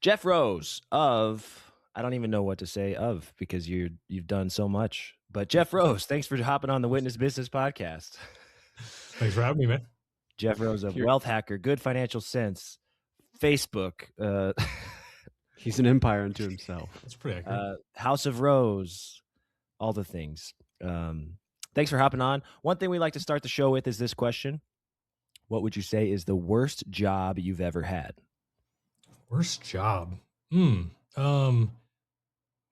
Jeff Rose of I don't even know what to say of because you've done so much. But Jeff Rose, thanks for hopping on the Witness Business Podcast. Thanks for having me, man. Jeff Rose of Wealth Hacker, Good Financial Sense, Facebook, He's an empire unto himself. That's pretty accurate. House of Rose, all the things. Thanks for hopping on. One thing we like to start the show with is this question. What would you say is the worst job you've ever had? Worst job. Was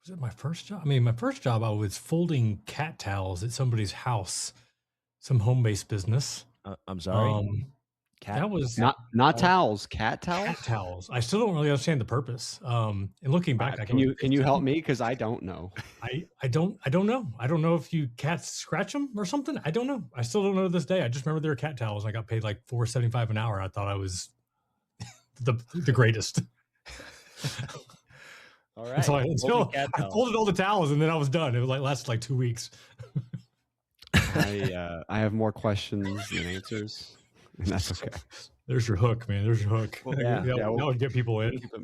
it my first job? I mean, my first job, I was folding cat towels at somebody's house, some home-based business. I'm sorry. That was not towels, cat towels. cat towels. I still don't really understand the purpose. And looking back, Can you help me? Because I don't know. I don't know. I don't know if you cats scratch them or something. I don't know. I still don't know to this day. I just remember they were cat towels. I got paid like $4.75 an hour. I thought I was the greatest. All right. So I folded all the towels and then I was done. It was lasted like 2 weeks. I have more questions than answers, and that's okay. There's your hook, man. There's your hook. Well, that would get people in. Keep it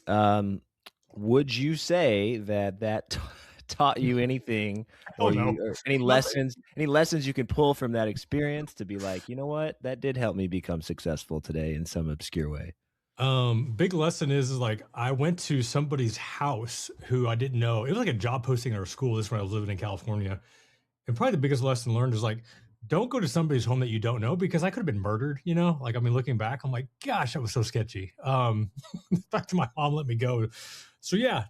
moving. Would you say that taught you anything, or any lessons you can pull from that experience to be like, you know what, that did help me become successful today in some obscure way? Big lesson is like I went to somebody's house who I didn't know. It was like a job posting at our school. This is when I was living in California. And probably the biggest lesson learned is like, don't go to somebody's home that you don't know, because I could have been murdered, Like, I mean, looking back, I'm like, gosh, that was so sketchy. Back to my mom, let me go. So yeah,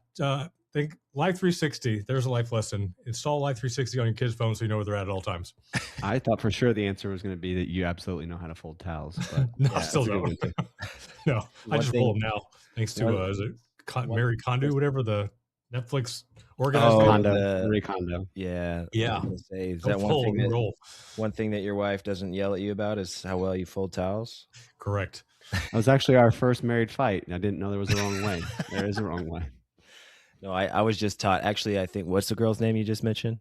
think Life 360. There's a life lesson. Install Life 360 on your kid's phone so you know where they're at all times. I thought for sure the answer was going to be that you absolutely know how to fold towels. But no, I still don't. No, I just roll them now. Thanks to is it Mary Kondo, whatever the Netflix organizer. Marie Kondo. Yeah. Say, is that one thing that your wife doesn't yell at you about is how well you fold towels? Correct. That was actually our first married fight. I didn't know there was a wrong way. There is a wrong way. No, I was just taught. Actually, I think, what's the girl's name you just mentioned?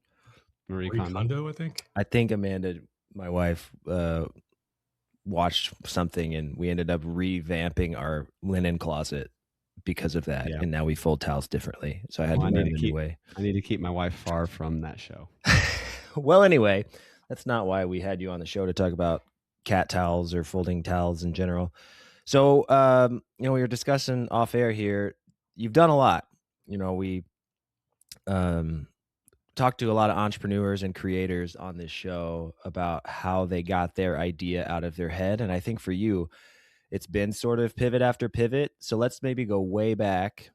Marie Kondo, I think. I think Amanda, my wife, watched something, and we ended up revamping our linen closet because of that. Yeah. And now we fold towels differently. So I had to learn a new way. I need to keep my wife far from that show. Well, anyway, that's not why we had you on the show to talk about cat towels or folding towels in general. So, we were discussing off air here. You've done a lot. We talked to a lot of entrepreneurs and creators on this show about how they got their idea out of their head. And I think for you, it's been sort of pivot after pivot. So let's maybe go way back.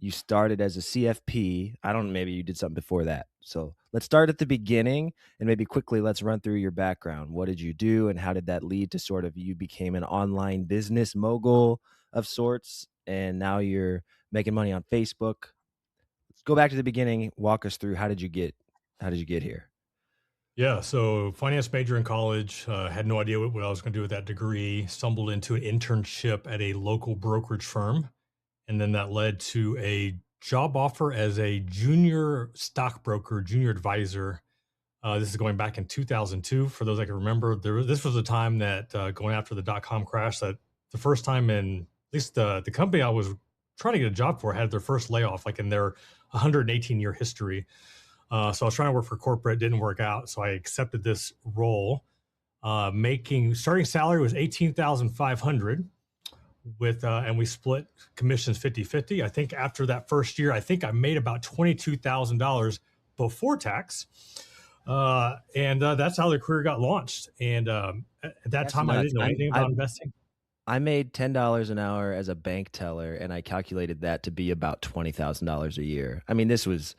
You started as a CFP. Maybe you did something before that. So let's start at the beginning, and maybe quickly let's run through your background. What did you do, and how did that lead to sort of you became an online business mogul of sorts, and now you're making money on Facebook? Let's go back to the beginning. Walk us through how did you get here? Yeah, so finance major in college, had no idea what I was going to do with that degree. Stumbled into an internship at a local brokerage firm, and then that led to a job offer as a junior stockbroker, junior advisor. This is going back in 2002. For those I can remember, this was the time that going after the .com crash, that the first time in at least the company I was trying to get a job for had their first layoff, like in their 118-year history. So I was trying to work for corporate, didn't work out. So I accepted this role. Starting salary was $18,500 and we split commissions 50-50. I think after that first year, I made about $22,000 before tax. And that's how the career got launched. And at that time, I didn't know anything about investing. I made $10 an hour as a bank teller, and I calculated that to be about $20,000 a year. I mean, this was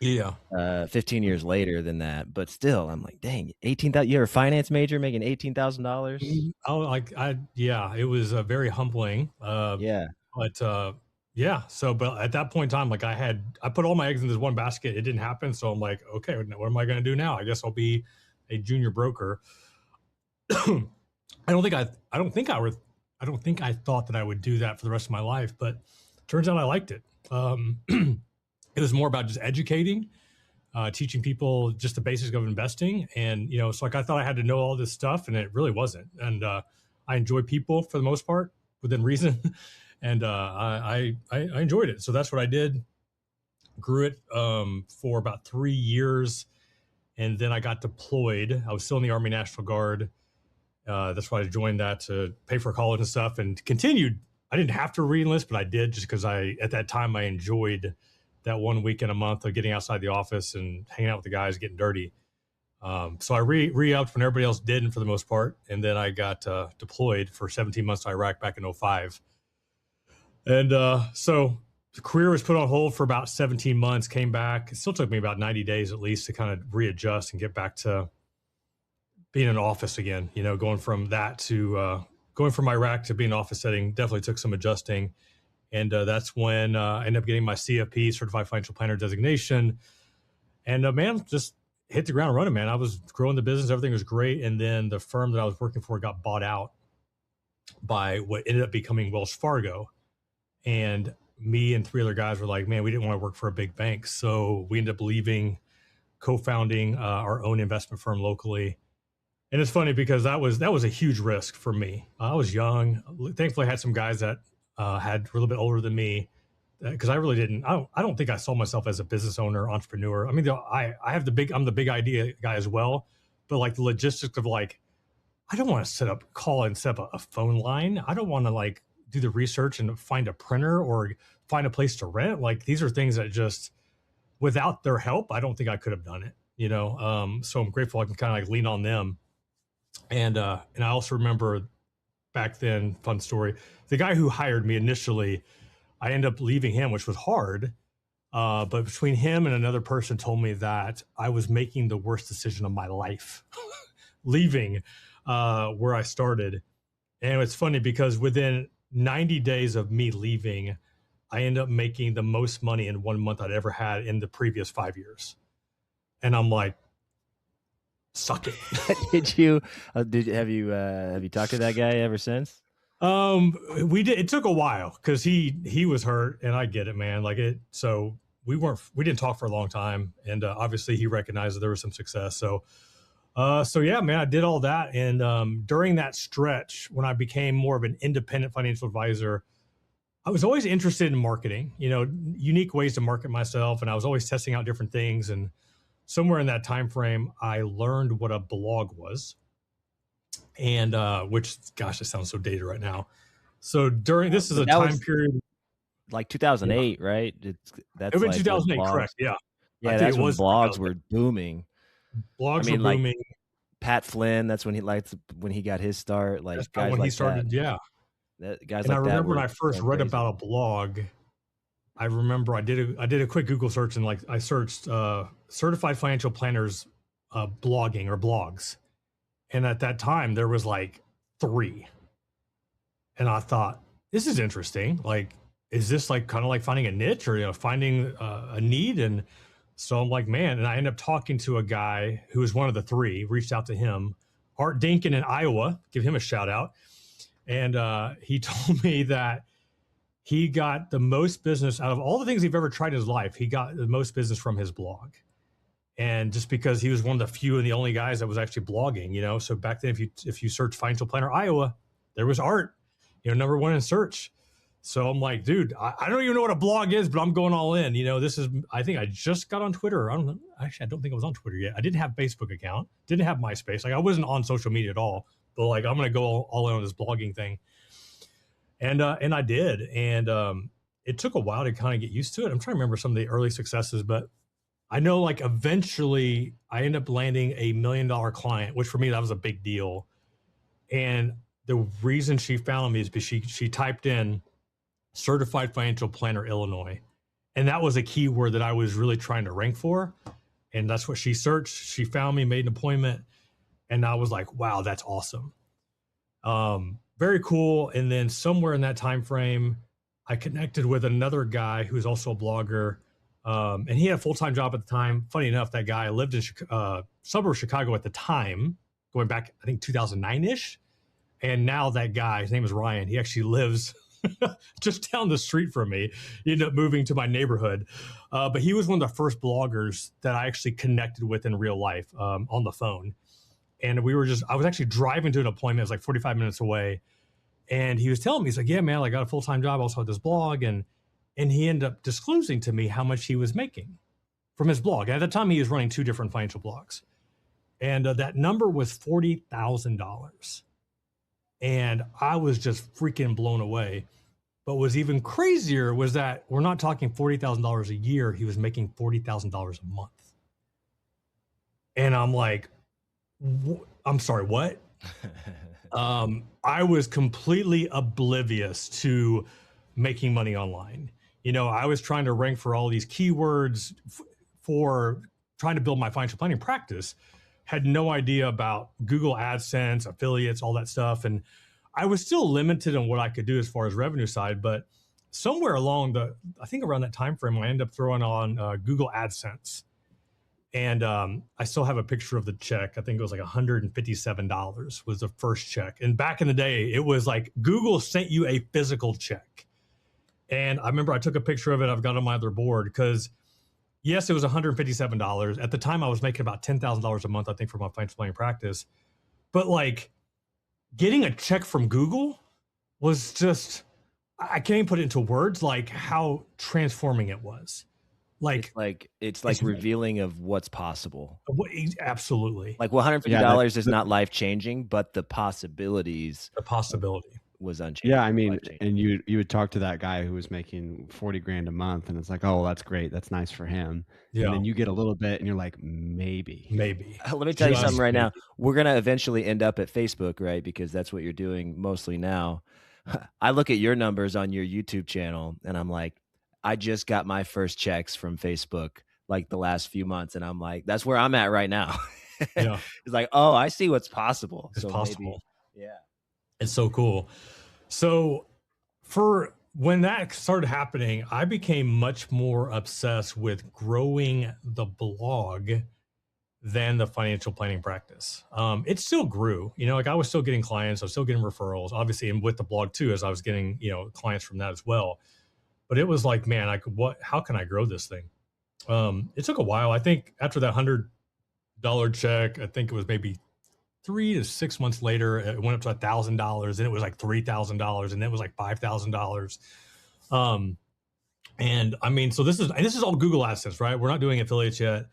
15 years later than that, but still, I'm like, dang, 18,000. You're a finance major making $18,000. Oh, it was very humbling. But at that point in time, like I put all my eggs in this one basket. It didn't happen, so I'm like, okay, what am I going to do now? I guess I'll be a junior broker. I don't think I thought that I would do that for the rest of my life, but turns out I liked it. It was more about just educating, teaching people just the basics of investing. And, so like I thought I had to know all this stuff, and it really wasn't. And I enjoy people for the most part, within reason. And I enjoyed it. So that's what I did. Grew it for about 3 years, and then I got deployed. I was still in the Army National Guard. That's why I joined that to pay for college and stuff, and continued. I didn't have to re-enlist, but I did just because at that time, I enjoyed that 1 weekend a month of getting outside the office and hanging out with the guys, getting dirty. So I re-upped when everybody else didn't for the most part. And then I got deployed for 17 months to Iraq back in 2005. And so the career was put on hold for about 17 months, came back. It still took me about 90 days at least to kind of readjust and get back to being in an office again. Going from that to going from Iraq to being an office setting definitely took some adjusting. And that's when I ended up getting my CFP, Certified Financial Planner designation. And man, just hit the ground running, man. I was growing the business. Everything was great. And then the firm that I was working for got bought out by what ended up becoming Wells Fargo. And me and 3 other guys were like, man, we didn't want to work for a big bank. So we ended up leaving, co-founding our own investment firm locally. And it's funny because that was a huge risk for me. I was young. Thankfully, I had some guys that were a little bit older than me, because I really didn't. I don't think I saw myself as a business owner, entrepreneur. I mean, I'm the big idea guy as well, but like the logistics of like, I don't want to set up a phone line. I don't want to like do the research and find a printer or find a place to rent. Like these are things that just, without their help, I don't think I could have done it. So I'm grateful I can kind of like lean on them. And I also remember back then, fun story, the guy who hired me initially, I ended up leaving him, which was hard. But between him and another person told me that I was making the worst decision of my life, leaving where I started. And it's funny because within 90 days of me leaving, I ended up making the most money in 1 month I'd ever had in the previous 5 years. And I'm like, suck it. Have you talked to that guy ever since? We did. It took a while because he was hurt, and I get it, man. So we didn't talk for a long time, and obviously he recognized that there was some success. So yeah, man, I did all that, and during that stretch, when I became more of an independent financial advisor, I was always interested in marketing, unique ways to market myself, and I was always testing out different things. And somewhere in that time frame, I learned what a blog was. And which, gosh, it sounds so dated right now. So this is a time period like 2008, right? That's it was like 2008, correct? Yeah, yeah. That's when blogs were booming. Blogs were booming. Like Pat Flynn, that's when he got his start. Like that's guys when like he started. that. Yeah, guys and like I remember that when I first read crazy. about a blog. I remember I did a quick Google search, and like I searched certified financial planners blogging or blogs. And at that time, there was like 3. And I thought, this is interesting. Like, is this like kind of like finding a niche or, finding a need? And so I'm like, man, and I ended up talking to a guy who was one of the 3, reached out to him, Art Dinkin in Iowa, give him a shout out. And he told me that he got the most business out of all the things he've ever tried in his life. He got the most business from his blog. And just because he was one of the few and the only guys that was actually blogging, so back then, if you search Financial Planner Iowa, there was Art, number 1 in search. So I'm like, dude, I don't even know what a blog is, but I'm going all in. I think I just got on Twitter. I don't think I was on Twitter yet. I didn't have a Facebook account, didn't have MySpace. Like I wasn't on social media at all, but like, I'm going to go all in on this blogging thing. And I did. And it took a while to kind of get used to it. I'm trying to remember some of the early successes, but I know like eventually I ended up landing a $1 million client, which for me, that was a big deal. And the reason she found me is because she typed in Certified Financial Planner Illinois. And that was a keyword that I was really trying to rank for. And that's what she searched. She found me, made an appointment. And I was like, wow, that's awesome. Very cool. And then somewhere in that time frame, I connected with another guy who's also a blogger. And he had a full-time job at the time. Funny enough, that guy lived in suburb of Chicago at the time, going back, I think 2009-ish. And now that guy, his name is Ryan. He actually lives just down the street from me. He ended up moving to my neighborhood. But he was one of the first bloggers that I actually connected with in real life on the phone. And I was actually driving to an appointment. It was like 45 minutes away. And he was telling me, he's like, yeah, man, I got a full-time job. I also had this blog. And he ended up disclosing to me how much he was making from his blog. At the time, he was running 2 different financial blogs. And that number was $40,000. And I was just freaking blown away. But what was even crazier was that we're not talking $40,000 a year. He was making $40,000 a month. And I'm like, I'm sorry, what? I was completely oblivious to making money online. I was trying to rank for all these keywords for trying to build my financial planning practice. Had no idea about Google AdSense, affiliates, all that stuff. And I was still limited on what I could do as far as revenue side, but somewhere along I think around that time frame, I ended up throwing on Google AdSense. And I still have a picture of the check. I think it was like $157 was the first check. And back in the day, it was like Google sent you a physical check. And I remember I took a picture of it. I've got it on my other board because, yes, it was $157. At the time, I was making about $10,000 a month, I think, for my financial planning practice. But like getting a check from Google was just, I can't even put it into words, like how transforming it was. It's like revealing of what's possible. Absolutely. Like $150 is not life changing, but the possibility was unchanged. Yeah, I mean, and you would talk to that guy who was making 40 grand a month, and it's like, oh, that's great, that's nice for him. Yeah. And then you get a little bit, and you're like, maybe. Let me tell you something right now. We're gonna eventually end up at Facebook, right? Because that's what you're doing mostly now. I look at your numbers on your YouTube channel, and I'm like, I just got my first checks from Facebook like the last few months, and I'm like, that's where I'm at right now. Yeah. It's like, oh, I see what's possible. It's possible. Maybe, yeah. It's so cool. So for when that started happening, I became much more obsessed with growing the blog than the financial planning practice. It still grew, like I was still getting clients. I was still getting referrals, obviously, and with the blog too, as I was getting, clients from that as well. But it was like, man, how can I grow this thing? It took a while. I think after that $100 check, I think it was maybe 3 to 6 months later, it went up to $1,000, and it was like $3,000, and then it was like $5,000. And I mean, so this is all Google AdSense, right? We're not doing affiliates yet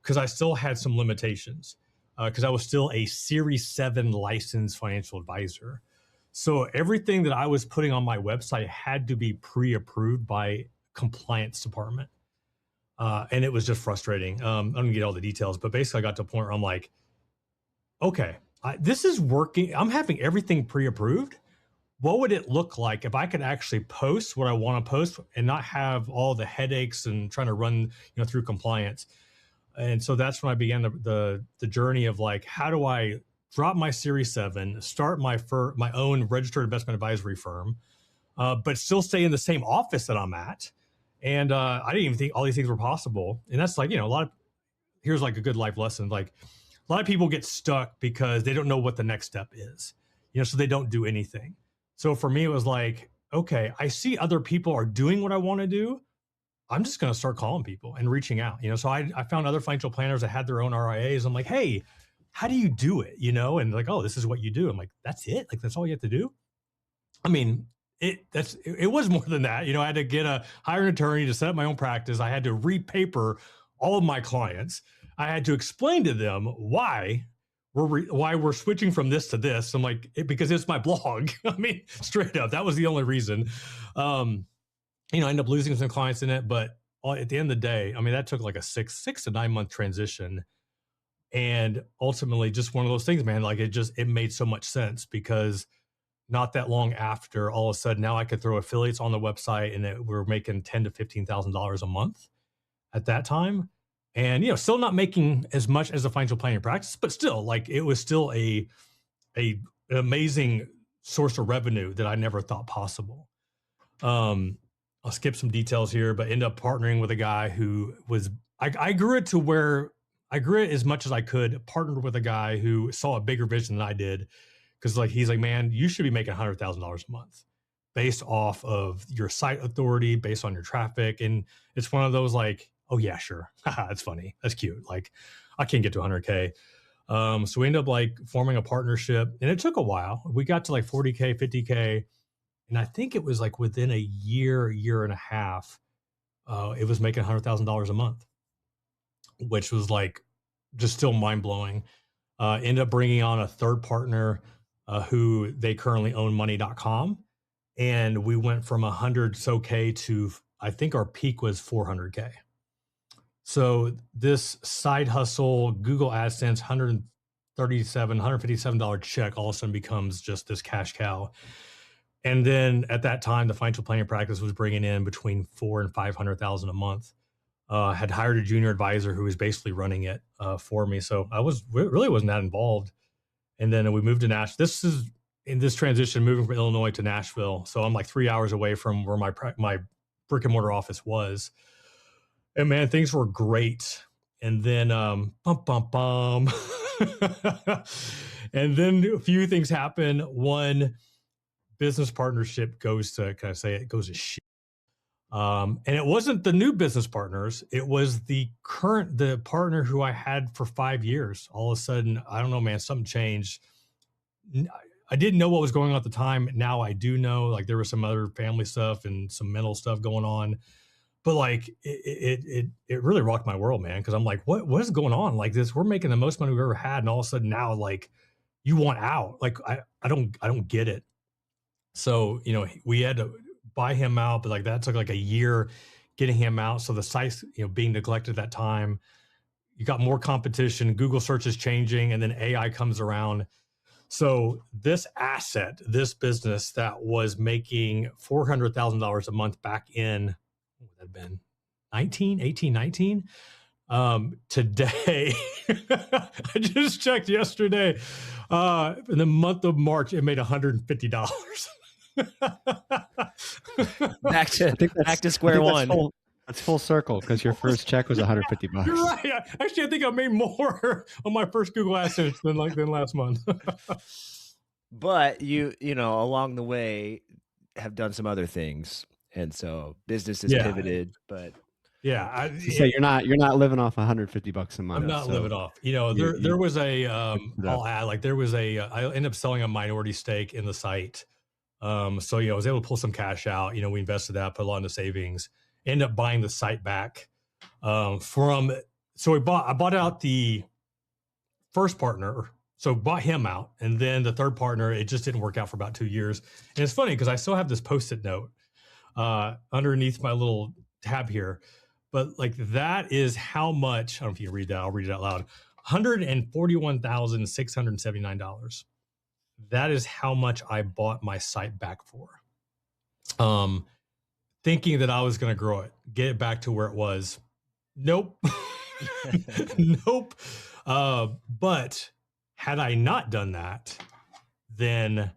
because I still had some limitations because I was still a Series 7 licensed financial advisor. So everything that I was putting on my website had to be pre-approved by compliance department. And it was just frustrating. I don't get all the details, but basically I got to a point where I'm like, okay, this is working. I'm having everything pre-approved. What would it look like if I could actually post what I want to post and not have all the headaches and trying to run, through compliance? And so that's when I began the journey of like, how do I drop my Series 7, start my own registered investment advisory firm, but still stay in the same office that I'm at. And I didn't even think all these things were possible. And that's like, here's like a good life lesson. Like a lot of people get stuck because they don't know what the next step is, so they don't do anything. So for me, it was like, okay, I see other people are doing what I want to do. I'm just going to start calling people and reaching out, so I found other financial planners that had their own RIAs. I'm like, hey, how do you do it? And like, oh, this is what you do. I'm like, that's it? Like, that's all you have to do? I mean, it was more than that. I had to hire an attorney to set up my own practice. I had to repaper all of my clients. I had to explain to them why we're switching from this to this. I'm like, because it's my blog. I mean, straight up, that was the only reason. I ended up losing some clients in it, but at the end of the day, I mean, that took like a 6 to 9 month transition. And ultimately just one of those things, man, like it made so much sense because not that long after, all of a sudden now I could throw affiliates on the website and we're making $10,000 to $15,000 a month at that time. And, still not making as much as a financial planning practice, but still like it was still an amazing source of revenue that I never thought possible. I'll skip some details here, but end up partnering with a guy who was, I grew it to where I grew it as much as I could, partnered with a guy who saw a bigger vision than I did. Cause like, he's like, man, you should be making $100,000 a month based off of your site authority, based on your traffic. And it's one of those like, oh yeah, sure. That's funny. That's cute. Like I can't get to 100K. So we ended up like forming a partnership, and it took a while. We got to like 40K, 50K, and I think it was like within a year and a half, it was making $100,000 a month, which was like just still mind blowing. Ended up bringing on a third partner who they currently own money.com. And we went from 100 so K to, I think our peak was 400K. So this side hustle, Google AdSense, $157 check all of a sudden becomes just this cash cow. And then at that time, the financial planning practice was bringing in between $400,000 and $500,000 a month. Had hired a junior advisor who was basically running it for me. So I really wasn't that involved. And then we moved to Nashville. This is in this transition, moving from Illinois to Nashville. So I'm like 3 hours away from where my brick and mortar office was. And man, things were great. And then and then a few things happen. One, business partnership goes to, can I say it, goes to shit. And it wasn't the new business partners. It was the partner who I had for 5 years. All of a sudden, I don't know, man, something changed. I didn't know what was going on at the time. Now I do know, like there was some other family stuff and some mental stuff going on, but like it really rocked my world, man. Cause I'm like, what is going on? Like this, we're making the most money we've ever had. And all of a sudden now, like you want out. Like, I don't get it. So, you know, we had to buy him out, but like that took like a year getting him out. So the site's, you know, being neglected at that time. You got more competition, Google search is changing, and then AI comes around. So this asset, this business that was making $400,000 a month back in, what would that have been, 19? Today, I just checked yesterday, in the month of March, it made $150. back to square one. That's full circle because your first check was $150. You're right. Actually, I think I made more on my first Google AdSense than last month. But you know, along the way have done some other things. And so business has pivoted, but yeah. So you're not living off $150 a month. I'm not living off. You know, there was a I'll add, like there was a I ended up selling a minority stake in the site. So you know, I was able to pull some cash out. You know, we invested that, put a lot into savings, ended up buying the site back. I bought out the first partner, so bought him out, and then the third partner, it just didn't work out for about 2 years. And it's funny because I still have this Post-it note underneath my little tab here. But like that is how much, I don't know if you can read that, I'll read it out loud. $141,679. That is how much I bought my site back for. Thinking that I was going to grow it, get it back to where it was. Nope. Nope. But had I not done that, then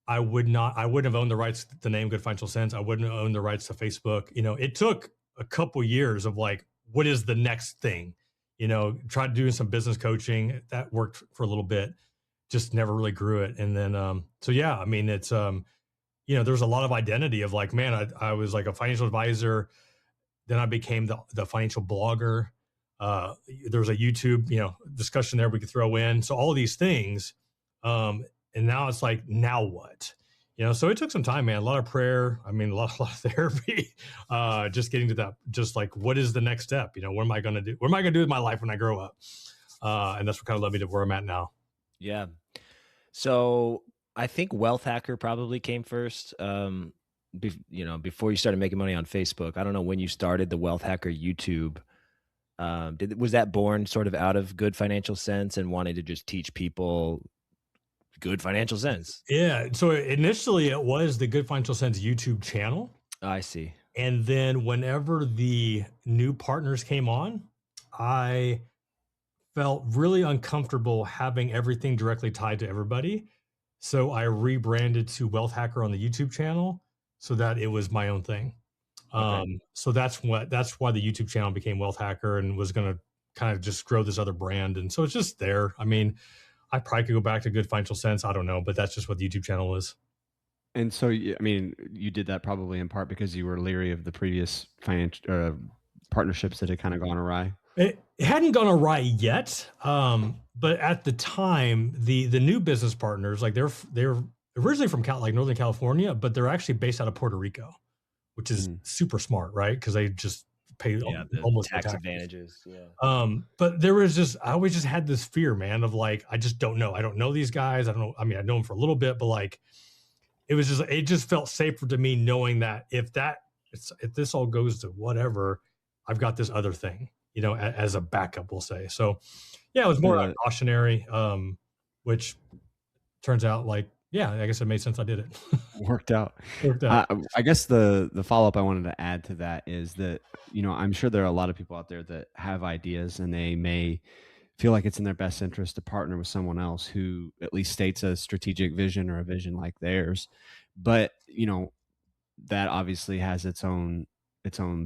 I wouldn't have owned the rights to the name Good Financial Sense. I wouldn't have owned the rights to Facebook. You know, it took a couple years of like, what is the next thing? You know, tried doing some business coaching that worked for a little bit, just never really grew it. And then, so yeah, I mean, it's, you know, there's a lot of identity of like, man, I was like a financial advisor. Then I became the financial blogger. There was a YouTube, you know, discussion there we could throw in. So all of these things. And now it's like, now what? You know, so it took some time, man. A lot of prayer. I mean, a lot of therapy. Just getting to that. Just like, what is the next step? You know, what am I going to do? What am I going to do with my life when I grow up? And that's what kind of led me to where I'm at now. Yeah. So I think Wealth Hacker probably came first. You know, before you started making money on Facebook. I don't know when you started the Wealth Hacker YouTube. Was that born sort of out of Good Financial Sense and wanting to just teach people good financial sense? Yeah. So initially it was the Good Financial Sense YouTube channel. I see. And then whenever the new partners came on, I felt really uncomfortable having everything directly tied to everybody. So I rebranded to Wealth Hacker on the YouTube channel so that it was my own thing. Okay. So that's why the YouTube channel became Wealth Hacker and was going to kind of just grow this other brand. And so it's just there. I mean, I probably could go back to Good Financial Sense. I don't know, but that's just what the YouTube channel is. And so, I mean, you did that probably in part because you were leery of the previous financial partnerships that had kind of gone awry. It hadn't gone awry yet, but at the time, the new business partners, like they're originally from like Northern California, but they're actually based out of Puerto Rico, which is Mm. super smart, right? Because they just pay Yeah, the almost no tax taxes. advantages. Yeah. But there was just I always just had this fear, man, of like I just don't know. I don't know these guys. I don't know. I mean, I know them for a little bit, but like it just felt safer to me knowing that if this all goes to whatever, I've got this other thing, as a backup, we'll say. So yeah, it was more Yeah, cautionary, which turns out like, yeah, I guess it made sense. I did it. worked out. Worked out. I guess the follow-up I wanted to add to that is that, I'm sure there are a lot of people out there that have ideas and they may feel like it's in their best interest to partner with someone else who at least states a strategic vision or a vision like theirs. But, that obviously has its own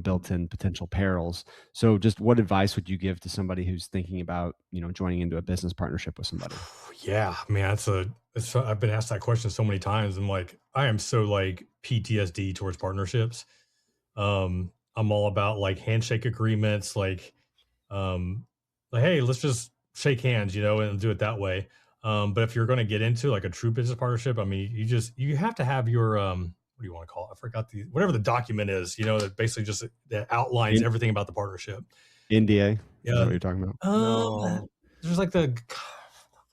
built-in potential perils. So just what advice would you give to somebody who's thinking about, joining into a business partnership with somebody? Yeah, man, I've been asked that question so many times. And like, I am so like PTSD towards partnerships. I'm all about like handshake agreements, um, hey, let's just shake hands, and do it that way. But if you're going to get into like a true business partnership, I mean, you have to have your what do you want to call it? I forgot whatever the document is, that basically just that outlines In, everything about the partnership. NDA, is that Yeah. what you're talking about? Um, No. there's like the Yeah,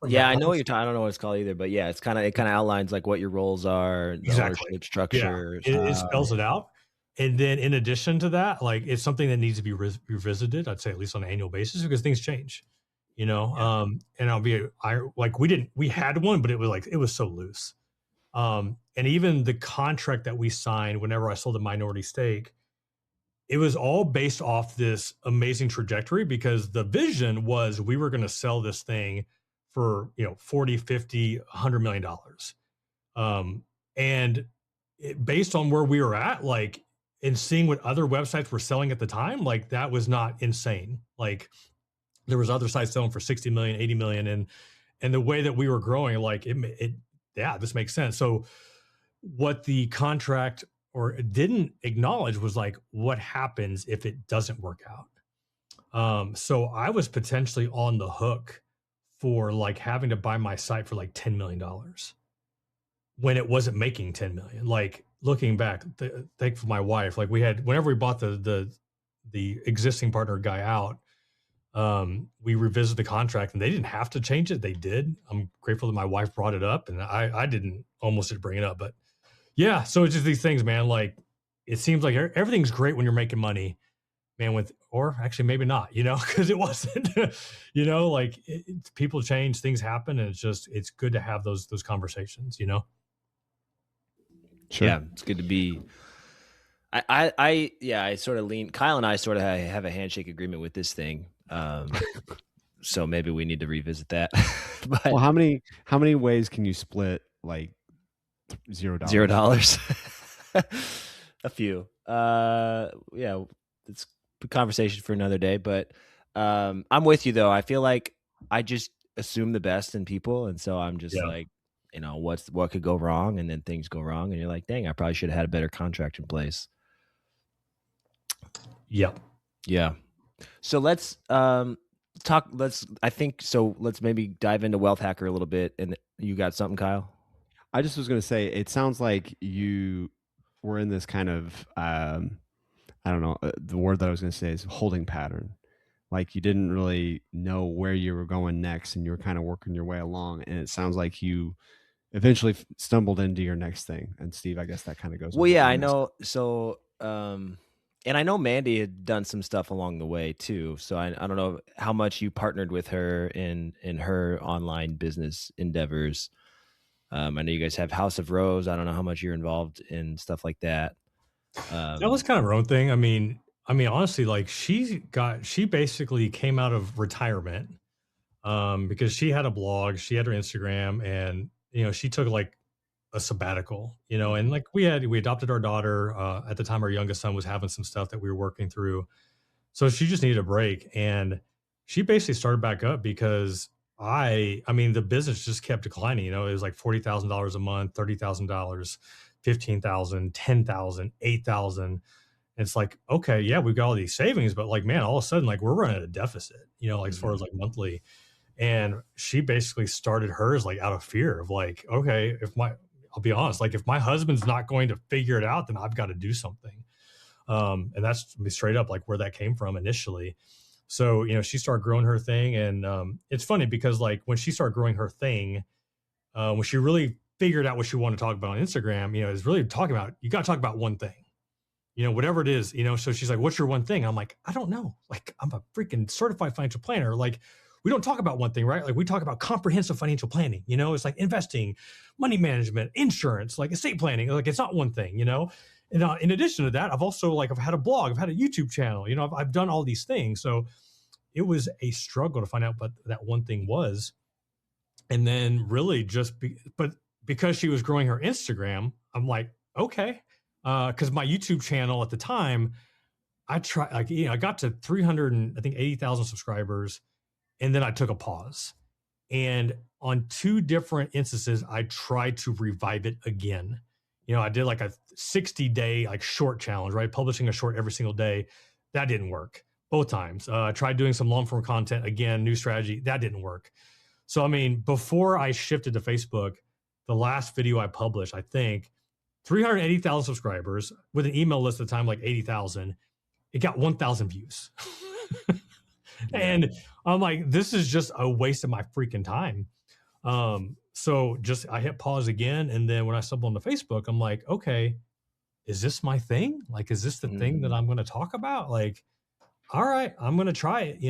forgot. I know what you're talking. I don't know what it's called either, but yeah, it kind of outlines like what your roles are, the Exactly. ownership Yeah, structures. it spells it out, and then in addition to that, like, it's something that needs to be revisited, I'd say at least on an annual basis because things change, Yeah. and we had one, but it was so loose, and even the contract that we signed whenever I sold a minority stake, it was all based off this amazing trajectory because the vision was we were gonna sell this thing for, 40, 50, $100 million. Um, and based on where we were at, like, and seeing what other websites were selling at the time, like that was not insane. Like there was other sites selling for 60 million, 80 million. And the way that we were growing, like yeah, this makes sense. So what the contract or didn't acknowledge was like, what happens if it doesn't work out? So I was potentially on the hook for like having to buy my site for like $10 million when it wasn't making 10 million. Like looking back, thankful my wife, like we had, whenever we bought the existing partner guy out, we revisited the contract and they didn't have to change it. They did. I'm grateful that my wife brought it up and I didn't almost did bring it up, but yeah. So it's just these things, man. Like it seems like everything's great when you're making money, man, or actually maybe not, cause it wasn't, like people change, things happen. And it's good to have those conversations. Sure. Yeah, it's good to be. Yeah, I sort of lean. Kyle and I sort of have a handshake agreement with this thing, so maybe we need to revisit that. But Well, how many ways can you split like $0? $0. A few. Yeah, it's a conversation for another day. But I'm with you though. I feel like I just assume the best in people, and so I'm just Yeah. like, what could go wrong, and then things go wrong, and you're like, dang, I probably should have had a better contract in place. Yep. Yeah. So let's talk. I think so. Let's maybe dive into Wealth Hacker a little bit. And you got something, Kyle? I just was going to say, it sounds like you were in this kind of, I don't know, the word that I was going to say is holding pattern. Like you didn't really know where you were going next and you were kind of working your way along. And it sounds like you eventually stumbled into your next thing. And Steve, I guess that kind of goes. Well, yeah, I know. So, and I know Mandy had done some stuff along the way too. So I don't know how much you partnered with her in her online business endeavors. I know you guys have House of Rose. I don't know how much you're involved in stuff like that. That was kind of her own thing. I mean, honestly, like she basically came out of retirement, because she had a blog, she had her Instagram, and she took like a sabbatical, and like we adopted our daughter. At the time, our youngest son was having some stuff that we were working through, so she just needed a break, and she basically started back up because I mean, the business just kept declining. It was like $40,000 a month, $30,000, 15,000, 10,000, 8,000. And it's like, okay, yeah, we've got all these savings, but like, man, all of a sudden, like we're running a deficit, like as far as like monthly. And she basically started hers like out of fear of like, okay, I'll be honest, like if my husband's not going to figure it out, then I've got to do something. And that's straight up like where that came from initially. So, she started growing her thing. And it's funny because like when she started growing her thing, when she really figured out what she wanted to talk about on Instagram, is really talking about, you got to talk about one thing, whatever it is, so she's like, what's your one thing? I'm like, I don't know. Like, I'm a freaking certified financial planner. Like, we don't talk about one thing, right? Like, we talk about comprehensive financial planning, it's like investing, money management, insurance, like estate planning. Like, it's not one thing, And in addition to that, I've had a blog, I've had a YouTube channel, I've done all these things. So it was a struggle to find out what that one thing was. And then really but because she was growing her Instagram, I'm like, okay. Because my YouTube channel at the time, I got to 300 and I think 80,000 subscribers, and then I took a pause. And on 2 different instances, I tried to revive it again. I did like a 60-day like short challenge, right? Publishing a short every single day. That didn't work both times. I tried doing some long form content again, new strategy. That didn't work. So, I mean, before I shifted to Facebook, the last video I published, I think 380,000 subscribers with an email list at the time, like 80,000, it got 1,000 views. And I'm like, this is just a waste of my freaking time. So I hit pause again. And then when I stumbled onto Facebook, I'm like, okay, is this my thing? Like, is this the thing that I'm going to talk about? Like, all right, I'm going to try it,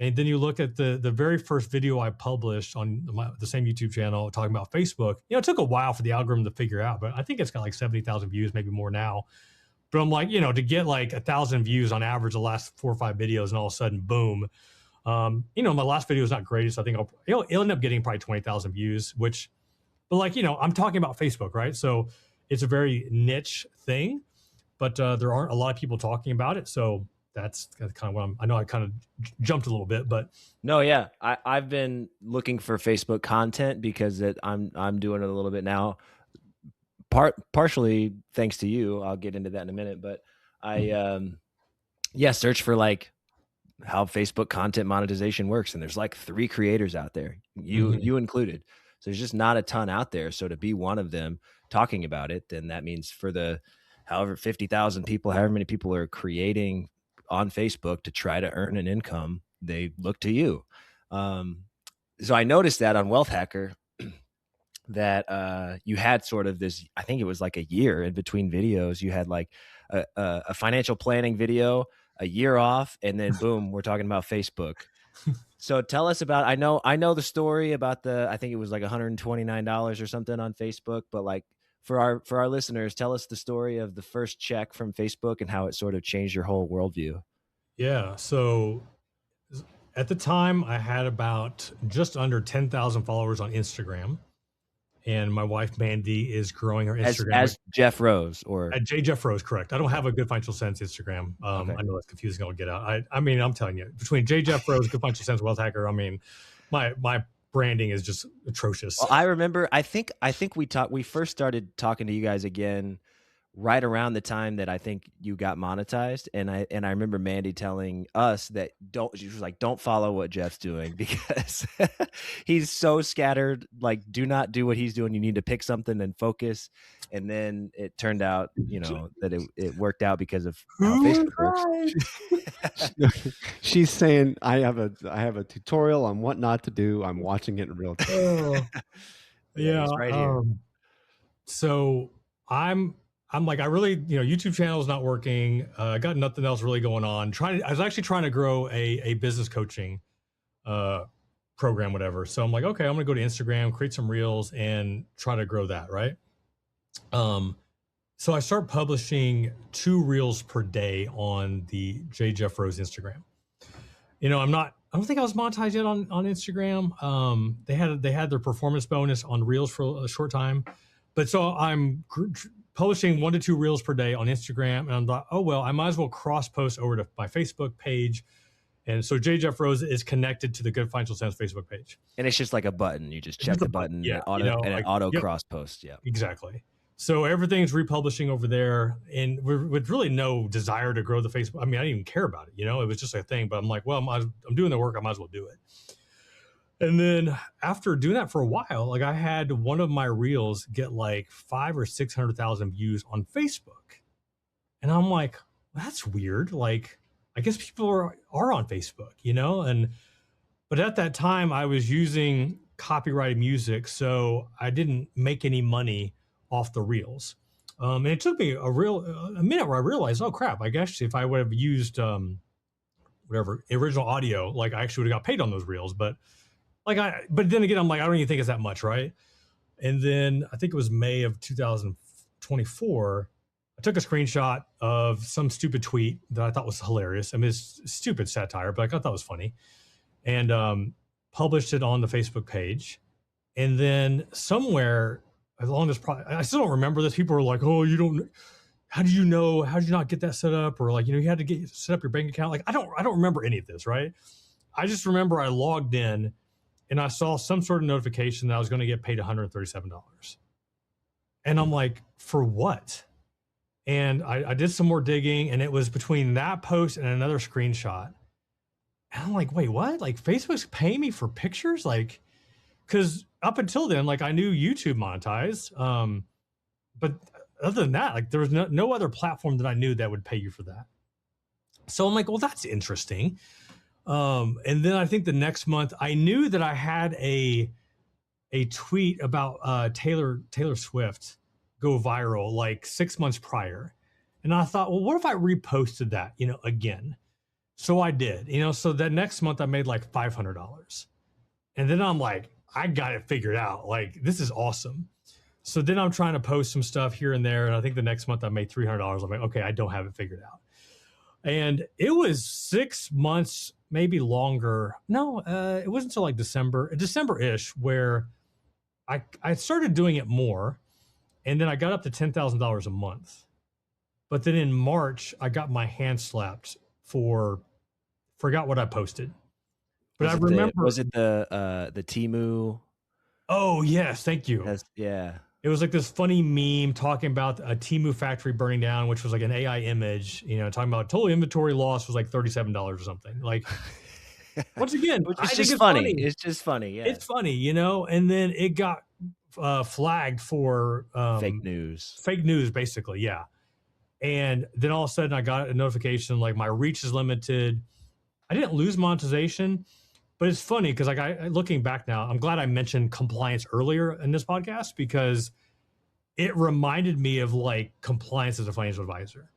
and then you look at the very first video I published on the same YouTube channel talking about Facebook. It took a while for the algorithm to figure out, but I think it's got like 70,000 views, maybe more now. But I'm like, to get like 1,000 views on average the last 4 or 5 videos, and all of a sudden, boom. My last video is not great, so I think it'll end up getting probably 20,000 views. But like, I'm talking about Facebook, right? So it's a very niche thing, but there aren't a lot of people talking about it. So that's kind of what I know I kind of jumped a little bit, but no, yeah, I've been looking for Facebook content because I'm doing it a little bit now. Partially thanks to you. I'll get into that in a minute, but I search for like how Facebook content monetization works, and there's like 3 creators out there, you included. So there's just not a ton out there. So to be one of them talking about it, then that means for the however 50,000 people, however many people are creating on Facebook to try to earn an income, they look to you. So I noticed that on Wealth Hacker that you had sort of this, I think it was like a year in between videos. You had like a financial planning video, a year off, and then boom, we're talking about Facebook. So tell us about, I know the story about I think it was like $129 or something on Facebook, but like for our listeners, tell us the story of the first check from Facebook and how it sort of changed your whole worldview. Yeah. So at the time I had about just under 10,000 followers on Instagram. And my wife, Mandy, is growing her Instagram. As Jeff Rose or? At Jeff Rose, correct. I don't have a Good Financial Sense Instagram. Okay. I know that's confusing. I'll get out. I mean, I'm telling you, between Jeff Rose, Good Financial Sense, Wealth Hacker, I mean, my branding is just atrocious. Well, I remember, I think we first started talking to you guys again right around the time that I think you got monetized. And I remember Mandy telling us that she was like, don't follow what Jeff's doing because he's so scattered. Like, do not do what he's doing. You need to pick something and focus. And then it turned out, that it worked out because of how Facebook works. She's saying, I have a tutorial on what not to do. I'm watching it in real time. Yeah. Right here. So I'm like, I really, YouTube channel is not working. I got nothing else really going on. I was actually trying to grow a business coaching program, whatever. So I'm like, okay, I'm going to go to Instagram, create some reels and try to grow that. Right. So I start publishing 2 reels per day on the Jeff Rose Instagram. I don't think I was monetized yet on Instagram. They had their performance bonus on reels for a short time, but so I'm publishing 1 to 2 reels per day on Instagram. And I'm like, oh, well, I might as well cross post over to my Facebook page. And so Jeff Rose is connected to the Good Financial Sense Facebook page. And it's just like a button. You just check the button, and it auto cross post. Yeah, exactly. So everything's republishing over there, and with really no desire to grow the Facebook. I mean, I didn't even care about it. It was just a thing. But I'm like, well, I'm doing the work. I might as well do it. And then after doing that for a while, like I had one of my reels get like 500,000 or 600,000 views on Facebook, and I'm like, that's weird. Like, I guess people are on Facebook, and but at that time I was using copyrighted music, so I didn't make any money off the reels. And it took me a minute where I realized, oh crap, I guess if I would have used whatever original audio, like I actually would have got paid on those reels. But but then again, I'm like, I don't even think it's that much, right? And then I think it was May of 2024. I took a screenshot of some stupid tweet that I thought was hilarious. I mean, it's stupid satire, but I thought it was funny, and published it on the Facebook page. And then somewhere along this I still don't remember this. People were like, "Oh, you don't. How did you know? How did you not get that set up?" Or like, you had to set up your bank account. Like, I don't remember any of this, right? I just remember I logged in and I saw some sort of notification that I was going to get paid $137. And I'm like, for what? And I did some more digging, and it was between that post and another screenshot. And I'm like, wait, what? Like, Facebook's paying me for pictures? Like, because up until then, like, I knew YouTube monetized. But other than that, like, there was no other platform that I knew that would pay you for that. So I'm like, well, that's interesting. And then I think the next month I knew that I had a tweet about Taylor Swift go viral like 6 months prior. And I thought, well, what if I reposted that, again? So I did, so that next month I made like $500. And then I'm like, I got it figured out. Like, this is awesome. So then I'm trying to post some stuff here and there. And I think the next month I made $300. I'm like, okay, I don't have it figured out. And it was 6 months, maybe longer. No, it wasn't until like December-ish, where I started doing it more. And then I got up to $10,000 a month. But then in March, I got my hand slapped forgot what I posted. But I remember. Was it the Temu? Oh, yes. Thank you. Yeah. It was like this funny meme talking about a Temu factory burning down, which was like an AI image, talking about total inventory loss was like $37 or something. Like, once again, it's just funny. It's just funny. Yeah. It's funny, and then it got flagged for fake news, basically. Yeah. And then all of a sudden I got a notification, like, my reach is limited. I didn't lose monetization, but it's funny because, like, looking back now, I'm glad I mentioned compliance earlier in this podcast, because it reminded me of like compliance as a financial advisor.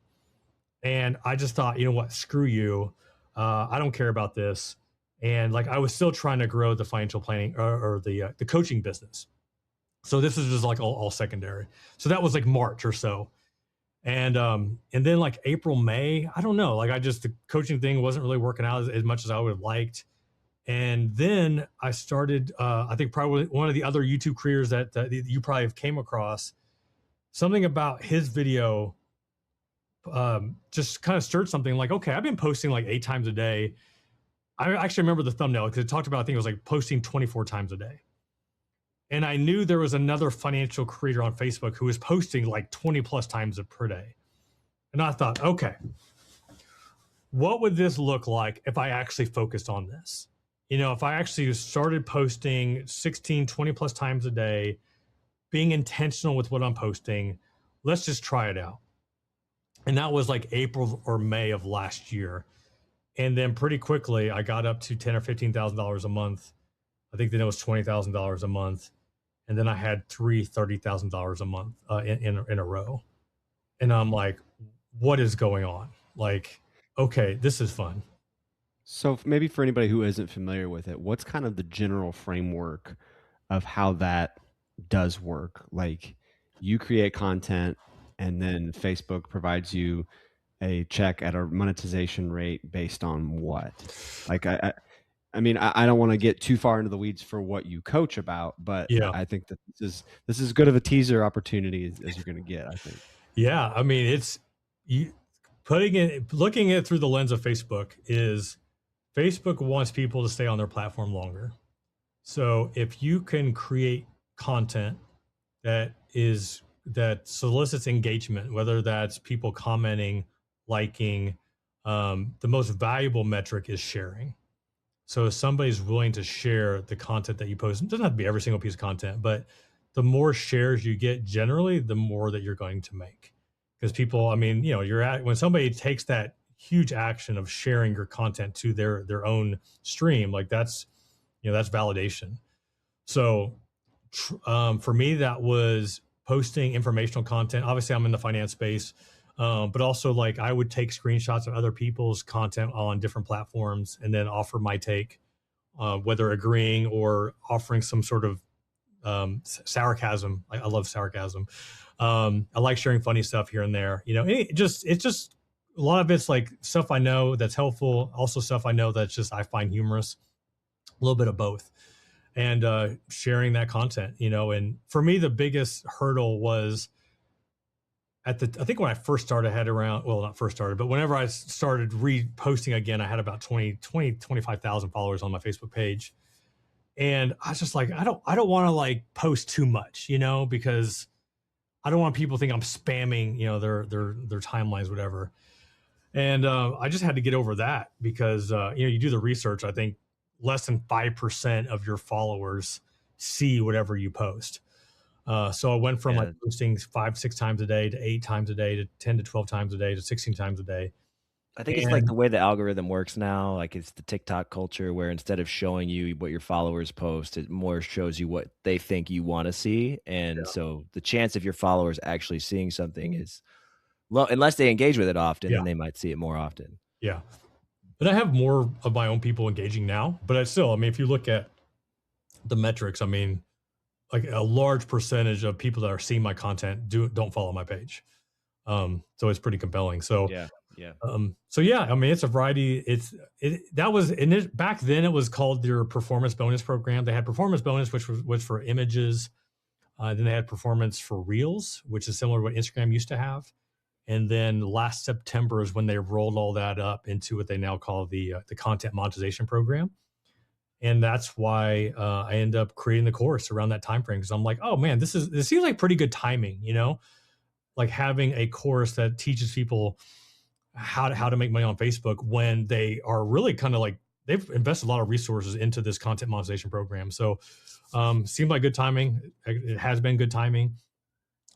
And I just thought, you know what, screw you. I don't care about this. And like, I was still trying to grow the financial planning or the coaching business. So this is just like all secondary. So that was like March or so. And then like April, May, I don't know, like the coaching thing wasn't really working out as much as I would have liked. And then I started, I think probably one of the other YouTube creators that you probably have came across, something about his video just kind of stirred something. Like, okay, I've been posting like 8 times a day. I actually remember the thumbnail because it talked about, I think it was like posting 24 times a day. And I knew there was another financial creator on Facebook who was posting like 20 plus times per day. And I thought, okay, what would this look like if I actually focused on this? If I actually started posting 16, 20 plus times a day, being intentional with what I'm posting, let's just try it out. And that was like April or May of last year. And then pretty quickly I got up to $10,000 or $15,000 a month. I think then it was $20,000 a month. And then I had $30,000 a month in a row. And I'm like, what is going on? Like, okay, this is fun. So maybe for anybody who isn't familiar with it, what's kind of the general framework of how that does work? Like, you create content and then Facebook provides you a check at a monetization rate based on what? Like, I mean, I don't want to get too far into the weeds for what you coach about, but yeah. I think that this is as good of a teaser opportunity as you're going to get, I think. Yeah. I mean, it's looking at it through the lens of Facebook is Facebook wants people to stay on their platform longer. So if you can create content that is that solicits engagement, whether that's people commenting, liking. The most valuable metric is sharing. So if somebody's willing to share the content that you post, it doesn't have to be every single piece of content, but the more shares you get, generally, the more that you're going to make. Because people, I mean, you're at when somebody takes that huge action of sharing your content to their own stream, like that's validation. So for me, that was posting informational content. Obviously, I'm in the finance space, but also like I would take screenshots of other people's content on different platforms and then offer my take, whether agreeing or offering some sort of sarcasm. I love sarcasm. I like sharing funny stuff here and there. It's just a lot of it's like stuff I know that's helpful. Also stuff I know that's just I find humorous. A little bit of both, and sharing that content. And for me, the biggest hurdle was I think when I first started, I had around, well, not first started, but whenever I started reposting again, I had about 25,000 followers on my Facebook page. And I was just like, I don't want to like post too much, because I don't want people to think I'm spamming, their timelines, whatever. And I just had to get over that because, you do the research. I think less than 5% of your followers see whatever you post. So I went from like posting 5-6 times a day to 8 times a day to 10 to 12 times a day to 16 times a day. I think it's like the way the algorithm works now. Like it's the TikTok culture where instead of showing you what your followers post, it more shows you what they think you want to see. And so the chance of your followers actually seeing something is low, unless they engage with it often, then they might see it more often. Yeah. But I have more of my own people engaging now, but if you look at the metrics, like a large percentage of people that are seeing my content don't follow my page. So it's pretty compelling. So yeah. It's a variety. That was in it back then. It was called their performance bonus program. They had performance bonus, which was for images. Then they had performance for reels, which is similar to what Instagram used to have. And then last September is when they rolled all that up into what they now call the content monetization program. And that's why I end up creating the course around that time frame, because I'm like, oh man, this seems like pretty good timing, like having a course that teaches people how to make money on Facebook when they are really kind of like they've invested a lot of resources into this content monetization program. So seemed like good timing. It has been good timing.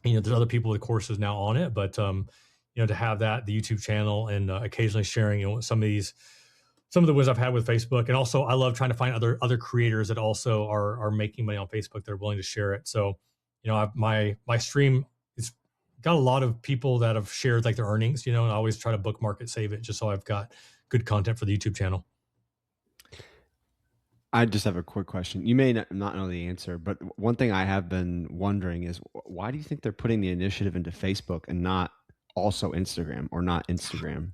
There's other people with courses now on it, but to have that, the YouTube channel, and occasionally sharing, some of the wins I've had with Facebook. And also I love trying to find other creators that also are making money on Facebook that are willing to share it. So, my stream is got a lot of people that have shared like their earnings, and I always try to bookmark it, save it, just so I've got good content for the YouTube channel. I just have a quick question. You may not know the answer, but one thing I have been wondering is why do you think they're putting the initiative into Facebook and not also Instagram, or not Instagram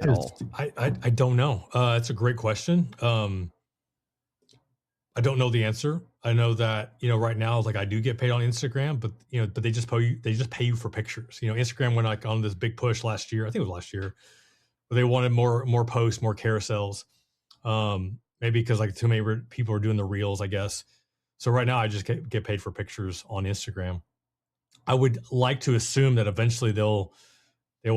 at all? I don't know. It's a great question. I don't know the answer. I know that, right now, like I do get paid on Instagram, but they just pay you for pictures. Instagram went like on this big push last year. I think it was last year, but they wanted more posts, more carousels. Maybe because like too many people are doing the reels, I guess. So right now I just get paid for pictures on Instagram. I would like to assume that eventually they will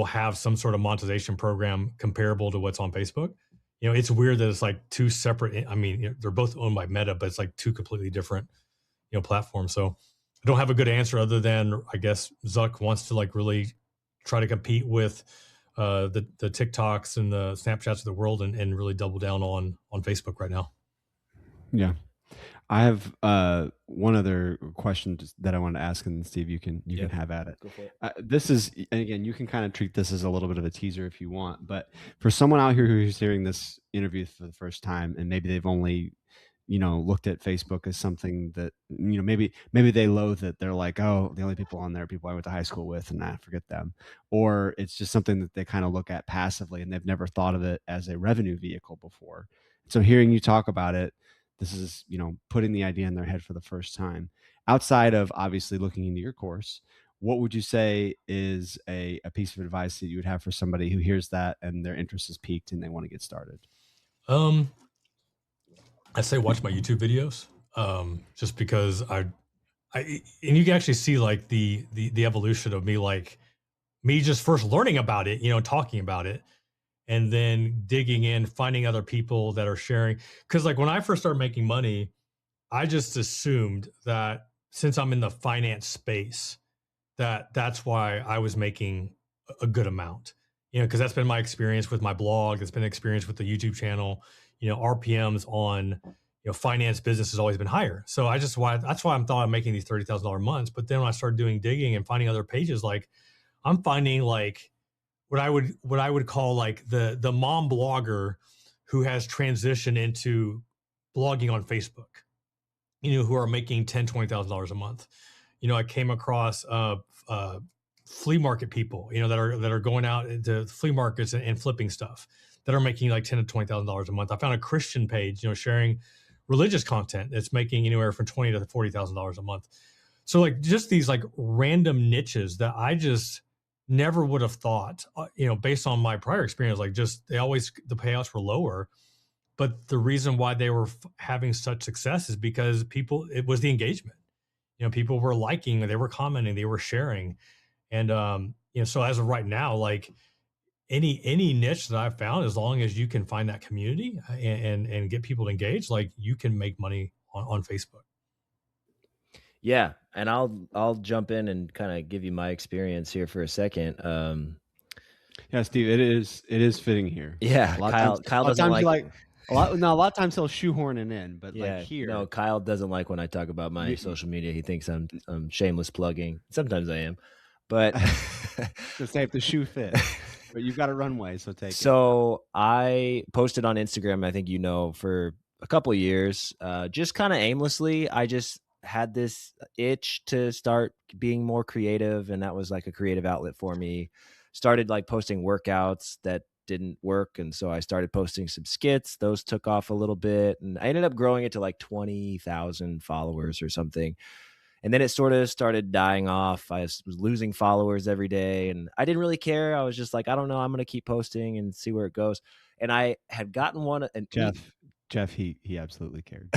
have some sort of monetization program comparable to what's on Facebook. It's weird that it's like two separate. They're both owned by Meta, but it's like two completely different, platforms. So I don't have a good answer other than I guess Zuck wants to like really try to compete with the TikToks and the Snapchats of the world and really double down on Facebook right now. Yeah. I have one other question that I want to ask, and then Steve, you can have at it. Go for it. This is, and again, you can kind of treat this as a little bit of a teaser if you want, but for someone out here who's hearing this interview for the first time, and maybe they've only looked at Facebook as something that maybe they loathe it. They're like, oh, the only people on there are people I went to high school with, and I forget them. Or it's just something that they kind of look at passively, and they've never thought of it as a revenue vehicle before. So hearing you talk about it, this is, putting the idea in their head for the first time. Outside of obviously looking into your course, what would you say is a piece of advice that you would have for somebody who hears that and their interest is piqued and they want to get started? I say watch my YouTube videos, just because And you can actually see like the evolution of me, like me just first learning about it, talking about it, and then digging in, finding other people that are sharing. Because like when I first started making money, I just assumed that since I'm in the finance space, that's why I was making a good amount. Because that's been my experience with my blog. It's been an experience with the YouTube channel. RPMs on finance business has always been higher. So that's why I'm thought I'm making these $30,000 months. But then when I started doing digging and finding other pages, like I'm finding like what I would call like the mom blogger who has transitioned into blogging on Facebook, who are making $10,000-$20,000 a month. I came across flea market people, that are going out into flea markets and flipping stuff, that are making like $10,000 to $20,000 a month. I found a Christian page, sharing religious content that's making anywhere from $20,000 to $40,000 a month. So like just these like random niches that I just never would have thought, based on my prior experience, like just the payouts were lower. But the reason why they were having such success is because it was the engagement. People were liking, they were commenting, they were sharing. And so as of right now, like any niche that I've found, as long as you can find that community and get people to engage, like you can make money on Facebook. Yeah, and I'll jump in and kind of give you my experience here for a second. Yeah, Steve, it is fitting here. Yeah, Kyle doesn't like a lot of times he'll shoehorn it in, but yeah, like here, no, Kyle doesn't like when I talk about my social media. He thinks I'm shameless plugging. Sometimes I am, but to say if the shoe fits. But you've got a runway, so take it. So I posted on Instagram, I think for a couple of years, just kind of aimlessly. I just had this itch to start being more creative, and that was like a creative outlet for me. Started like posting workouts that didn't work, and so I started posting some skits. Those took off a little bit, and I ended up growing it to like 20,000 followers or something. And then it sort of started dying off. I was losing followers every day, and I didn't really care. I was just like, I don't know, I'm going to keep posting and see where it goes. And I had gotten Jeff, he absolutely cared.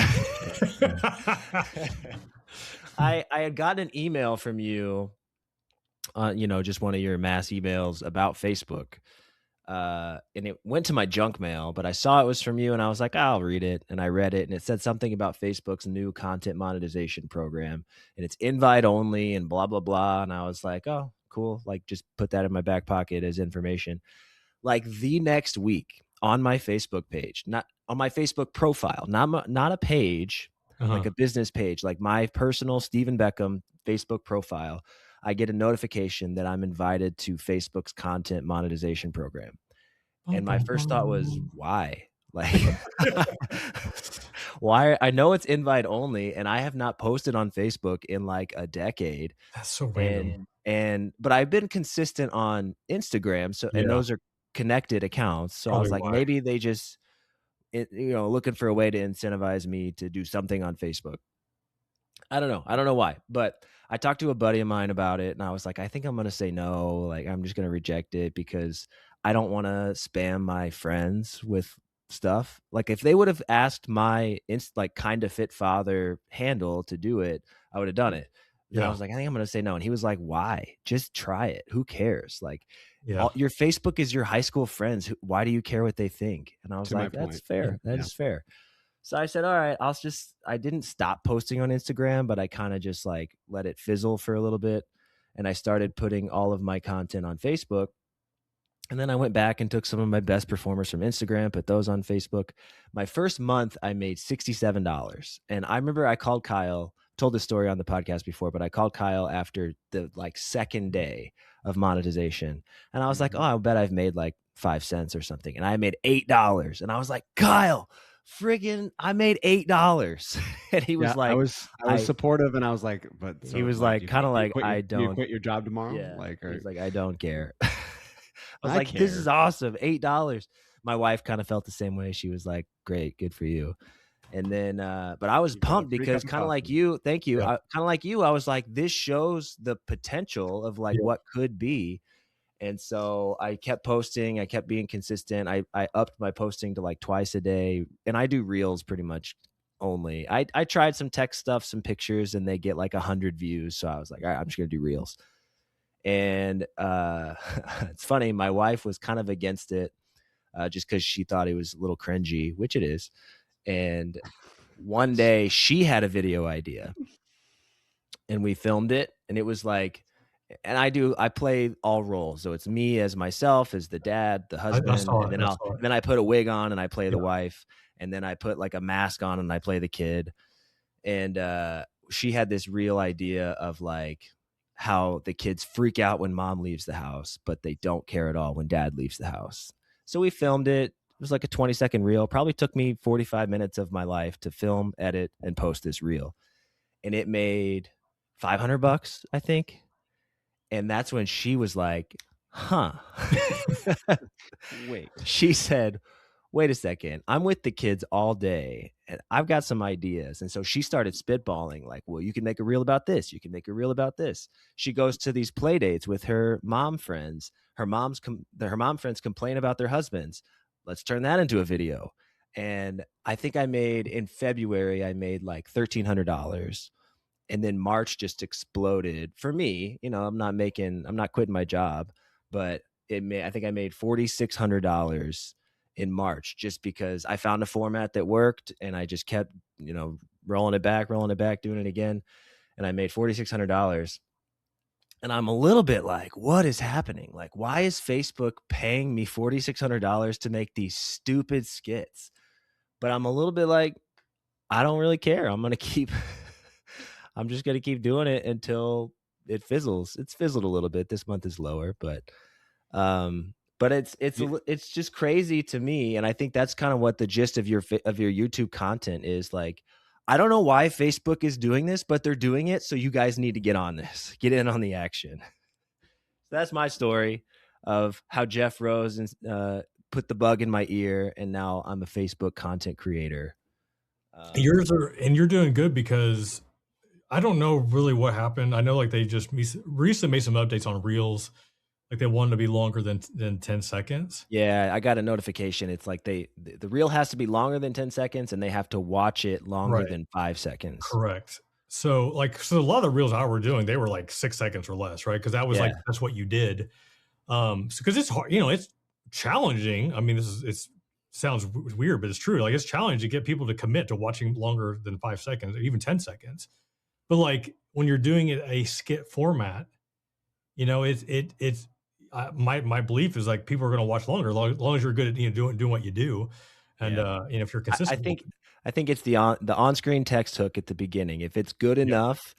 I had gotten an email from you, just one of your mass emails about Facebook. And it went to my junk mail, but I saw it was from you, and I was like, I'll read it. And I read it, and it said something about Facebook's new content monetization program, and it's invite only and blah, blah, blah. And I was like, oh, cool. Like, just put that in my back pocket as information. Like the next week on my Facebook page, not on my Facebook profile, not a page, like a business page, like my personal Stephen Beckham Facebook profile, I get a notification that I'm invited to Facebook's content monetization program. And my first thought was, why? Like, why? I know it's invite only, and I have not posted on Facebook in like a decade. That's so random. But I've been consistent on Instagram. So, and those are connected accounts. So I was like, maybe they just, looking for a way to incentivize me to do something on Facebook. I don't know why, but I talked to a buddy of mine about it, and I was like, I think I'm going to say no. Like, I'm just going to reject it because I don't want to spam my friends with stuff. Like, if they would have asked my kind of fit father handle to do it, I would have done it. And I was like, I think I'm going to say no. And he was like, why? Just try it. Who cares? Like, your Facebook is your high school friends. Why do you care what they think? And I was like, that's fair. That is fair. So I said, all right, I didn't stop posting on Instagram, but I kind of just like let it fizzle for a little bit. And I started putting all of my content on Facebook. And then I went back and took some of my best performers from Instagram, put those on Facebook. My first month, I made $67. And I remember I called Kyle, told this story on the podcast before, but I called Kyle after the like second day of monetization. And I was like, oh, I bet I've made like 5 cents or something. And I made $8. And I was like, Kyle, friggin', I made $8. And he was like, I was supportive, and I was like, but so he was like, kind of like, I don't. You quit your job tomorrow? Yeah. Like, he's like, I don't care. I was like, this is awesome. $8. My wife kind of felt the same way. She was like, great, good for you. And then, but I was pumped because kind of like you, thank you. Kind of like you, I was like, this shows the potential of like what could be. And so I kept posting, I kept being consistent. I upped my posting to like twice a day, and I do reels pretty much only. I tried some text stuff, some pictures, and they get like 100 views. So I was like, all right, I'm just gonna do reels. And it's funny, my wife was kind of against it, just because she thought it was a little cringy, which it is. And one day she had a video idea, and we filmed it, and it was like, and I play all roles, so it's me as myself, as the dad, the I husband, saw and it. then I saw it. I put a wig on and I play the Yeah. wife, and then I put like a mask on and I play the kid. And she had this real idea of like how the kids freak out when mom leaves the house, but they don't care at all when dad leaves the house. So we filmed it. It was like a 20-second reel. Probably took me 45 minutes of my life to film, edit, and post this reel. And it made $500, I think. And that's when she was like, huh. Wait. She said, wait a second, I'm with the kids all day and I've got some ideas. And so she started spitballing like, well, you can make a reel about this. You can make a reel about this. She goes to these play dates with her mom friends. Her mom friends complain about their husbands. Let's turn that into a video. And I think in February, I made like $1,300. And then March just exploded for me. I'm not quitting my job, but I think I made $4,600 in March, just because I found a format that worked and I just kept, rolling it back, doing it again. And I made $4,600. And I'm a little bit like, what is happening? Like, why is Facebook paying me $4,600 to make these stupid skits? But I'm a little bit like, I don't really care. I'm just going to keep doing it until it fizzles. It's fizzled a little bit. This month is lower, but it's just crazy to me. And I think that's kind of what the gist of your YouTube content is. Like, I don't know why Facebook is doing this, but they're doing it. So you guys need to get on this, get in on the action. So that's my story of how Jeff Rose put the bug in my ear. And now I'm a Facebook content creator. You're doing good, because I don't know really what happened. I know like they just recently made some updates on Reels. Like they wanted to be longer than 10 seconds. Yeah, I got a notification. It's like the reel has to be longer than 10 seconds and they have to watch it longer than 5 seconds. Correct. So a lot of the reels I were doing, they were like 6 seconds or less, right? Because that was like, that's what you did. Because it's hard, it's challenging. I mean, it sounds weird, but it's true. Like it's challenging to get people to commit to watching longer than 5 seconds or even 10 seconds. But like when you're doing it a skit format, it's my belief is like people are going to watch longer, as long as you're good at doing what you do, and if you're consistent. I think it's the on-screen text hook at the beginning. If it's good enough,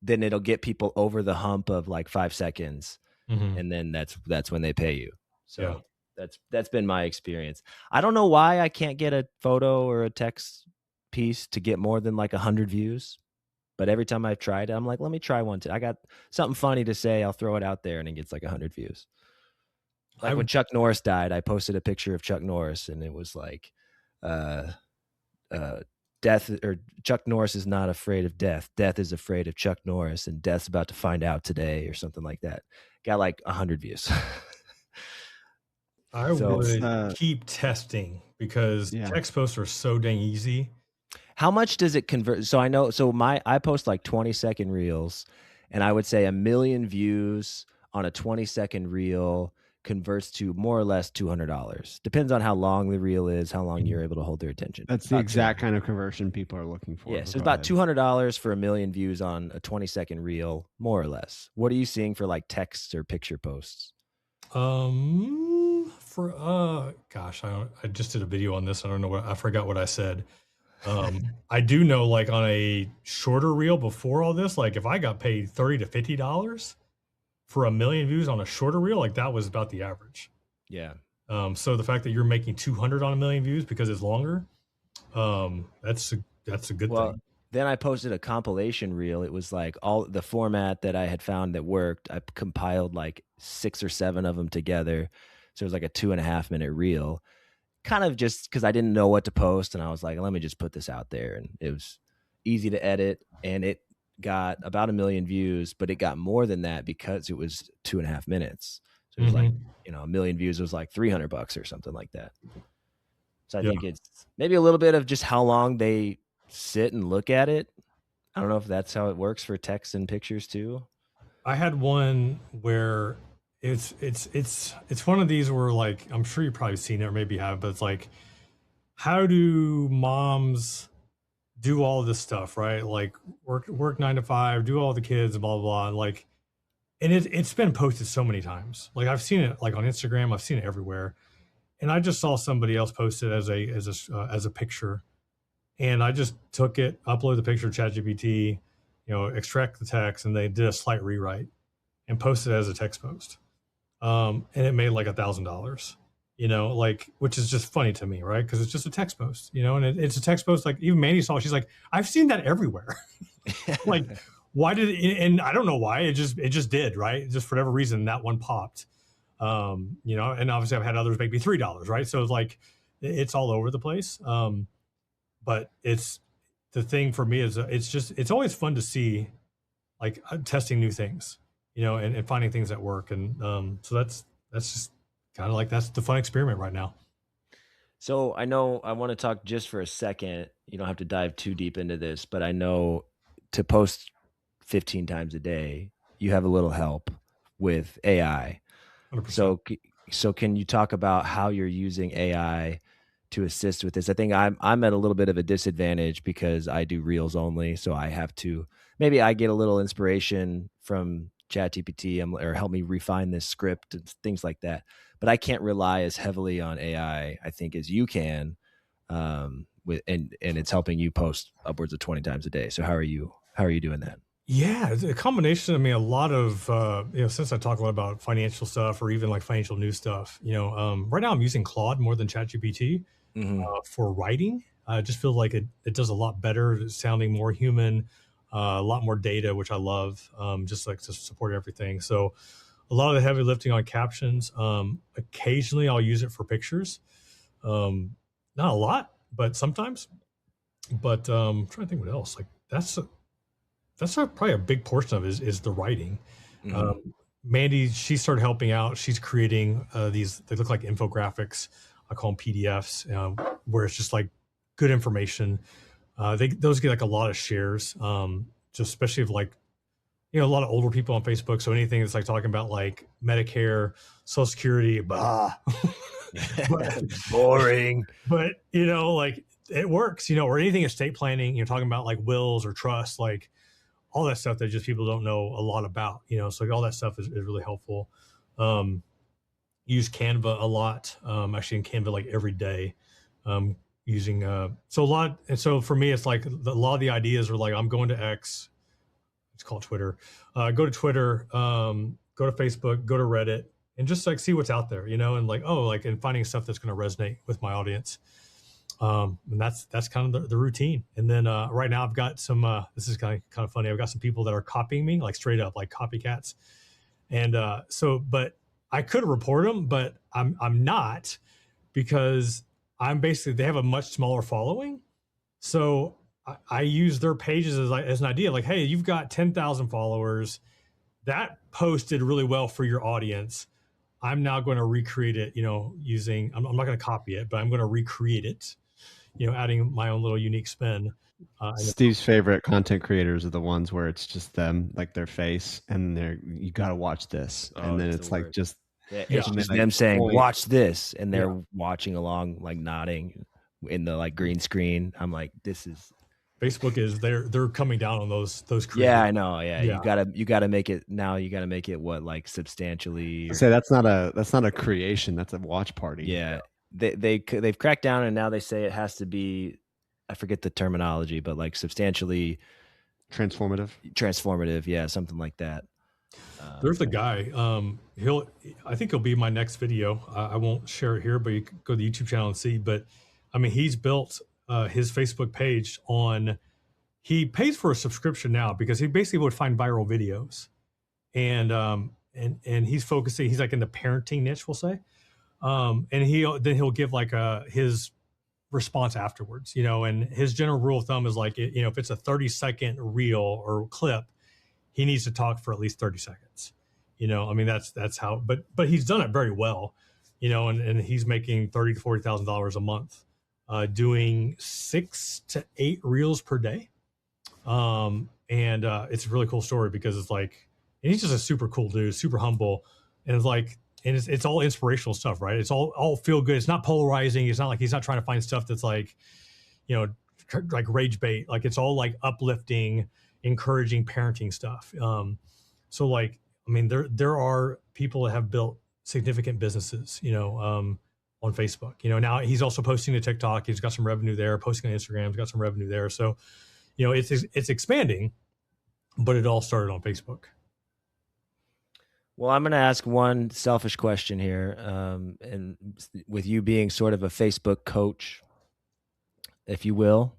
then it'll get people over the hump of like 5 seconds, and then that's when they pay you. So that's been my experience. I don't know why I can't get a photo or a text piece to get more than like 100 views. But every time I've tried it, I'm like, let me try one too. I got something funny to say. I'll throw it out there and it gets like 100 views. Like when Chuck Norris died, I posted a picture of Chuck Norris and it was like, death, or Chuck Norris is not afraid of death. Death is afraid of Chuck Norris, and death's about to find out today, or something like that. Got like 100 views. I would keep testing, because text posts are so dang easy. How much does it convert? So I know, I post like 20-second reels, and I would say 1 million views on a 20-second reel converts to more or less $200. Depends on how long the reel is, how long you're able to hold their attention. That's the exact kind of conversion people are looking for. Yeah, so it's about $200 for 1 million views on a 20-second reel, more or less. What are you seeing for like text or picture posts? Gosh, I just did a video on this. I don't know I forgot what I said. I do know, like on a shorter reel before all this, like if I got paid $30 to $50 for 1 million views on a shorter reel, like that was about the average. Yeah. So the fact that you're making 200 on 1 million views because it's longer, that's a good thing. Then I posted a compilation reel. It was like all the format that I had found that worked. I compiled like 6 or 7 of them together. So it was like a 2.5 minute reel, kind of just because I didn't know what to post. And I was like, let me just put this out there. And it was easy to edit. And it got about 1 million views, but it got more than that because it was 2.5 minutes. So it was like, 1 million views was like $300 or something like that. So I think it's maybe a little bit of just how long they sit and look at it. I don't know if that's how it works for text and pictures too. I had one where it's one of these where, like, I'm sure you've probably seen it or maybe have, but it's like, how do moms do all this stuff, right? Like work 9 to 5, do all the kids, and blah blah blah. And like, and it's been posted so many times. Like I've seen it like on Instagram, I've seen it everywhere. And I just saw somebody else post it as a picture, and I just took it, uploaded the picture to ChatGPT, extract the text, and they did a slight rewrite and posted it as a text post. And it made like $1,000. Like, which is just funny to me, right? Because it's just a text post, and it's a text post. Like even Mandy saw, she's like, I've seen that everywhere. Like, why did it? And I don't know why it just did, right? Just for whatever reason, that one popped. And obviously I've had others make me $3, right? So it's like, it's all over the place. But it's the thing for me is it's always fun to see, like, testing new things, and finding things that work. And so that's just kind of like, that's the fun experiment right now. So I know I want to talk just for a second. You don't have to dive too deep into this, but I know to post 15 times a day, you have a little help with AI. 100%. So can you talk about how you're using AI to assist with this? I think I'm at a little bit of a disadvantage because I do reels only, so I have to, maybe I get a little inspiration from ChatGPT or help me refine this script and things like that. But I can't rely as heavily on AI, I think, as you can. And it's helping you post upwards of 20 times a day. So how are you doing that? Yeah, it's a combination. I mean, a lot of since I talk a lot about financial stuff or even like financial news stuff, right now I'm using Claude more than ChatGPT for writing. I just feel like it does a lot better, it's sounding more human, a lot more data, which I love, just like to support everything. So a lot of the heavy lifting on captions. Occasionally I'll use it for pictures. Not a lot, but sometimes. But I'm trying to think what else. Like that's probably a big portion of it is the writing. Mandy, she started helping out. She's creating these, they look like infographics. I call them PDFs, where it's just like good information. Those get like a lot of shares, just especially if like, a lot of older people on Facebook. So anything that's like talking about like Medicare, Social Security, bah. Boring. But, like it works, or anything estate planning, you're talking about like wills or trust, like all that stuff that just people don't know a lot about, so like all that stuff is really helpful. Use Canva a lot. Actually in Canva like every day. Using so a lot. And so for me, it's like a lot of the ideas are like, I'm going to X, it's called Twitter. Go to Twitter, go to Facebook, go to Reddit, and just like see what's out there, and like, and finding stuff that's going to resonate with my audience. And that's kind of the routine. And then right now I've got some this is kind of funny, I've got some people that are copying me, like straight up like copycats. And but I could report them, but I'm not, because they have a much smaller following. So I use their pages as an idea, like, hey, you've got 10,000 followers, that posted really well for your audience. I'm now going to recreate it, using, I'm not going to copy it, but I'm going to recreate it, adding my own little unique spin. Steve's favorite content creators are the ones where it's just them, like their face, and you got to watch this. And then it's like just them saying, watch this. And they're watching along, like nodding in the like green screen. I'm like, this is. Facebook is they're coming down on those creators. Yeah, I know. Yeah. You gotta make it now. You gotta make it what, like substantially. Say that's not a creation. That's a watch party. Yeah. They've cracked down, and now they say it has to be, I forget the terminology, but like substantially transformative. Yeah. Something like that. There's a guy, I think he'll be my next video. I won't share it here, but you can go to the YouTube channel and see, but I mean, he's built his Facebook page he pays for a subscription now because he basically would find viral videos, and he's focusing, he's like in the parenting niche, we'll say. And he'll give like his response afterwards, and his general rule of thumb is like, if it's a 30-second reel or clip, he needs to talk for at least 30 seconds. I mean, that's how, but he's done it very well, and he's making $30,000 to $40,000 a month doing 6 to 8 reels per day. And it's a really cool story because it's like, and he's just a super cool dude, super humble. And it's like, and it's all inspirational stuff, right? It's all feel good. It's not polarizing. It's not like he's not trying to find stuff that's like, like rage bait. Like it's all like uplifting, encouraging parenting stuff. So like, I mean, there are people that have built significant businesses, on Facebook. Now he's also posting to TikTok. He's got some revenue there. Posting on Instagram, he's got some revenue there. So, it's expanding, but it all started on Facebook. Well, I'm going to ask one selfish question here, and with you being sort of a Facebook coach, if you will,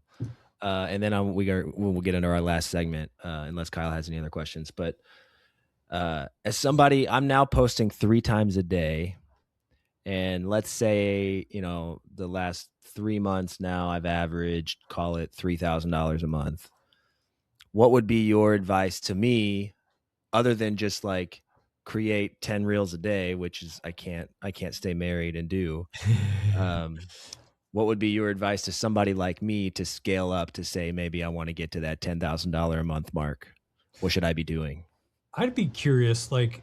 and then we'll get into our last segment, unless Kyle has any other questions. But as somebody, I'm now posting 3 times a day, and let's say the last 3 months now I've averaged, call it $3,000 a month. What would be your advice to me, other than just like create 10 reels a day, which is I can't stay married and do. What would be your advice to somebody like me to scale up to say, maybe I want to get to that $10,000 a month mark? What should I be doing? I'd be curious, like,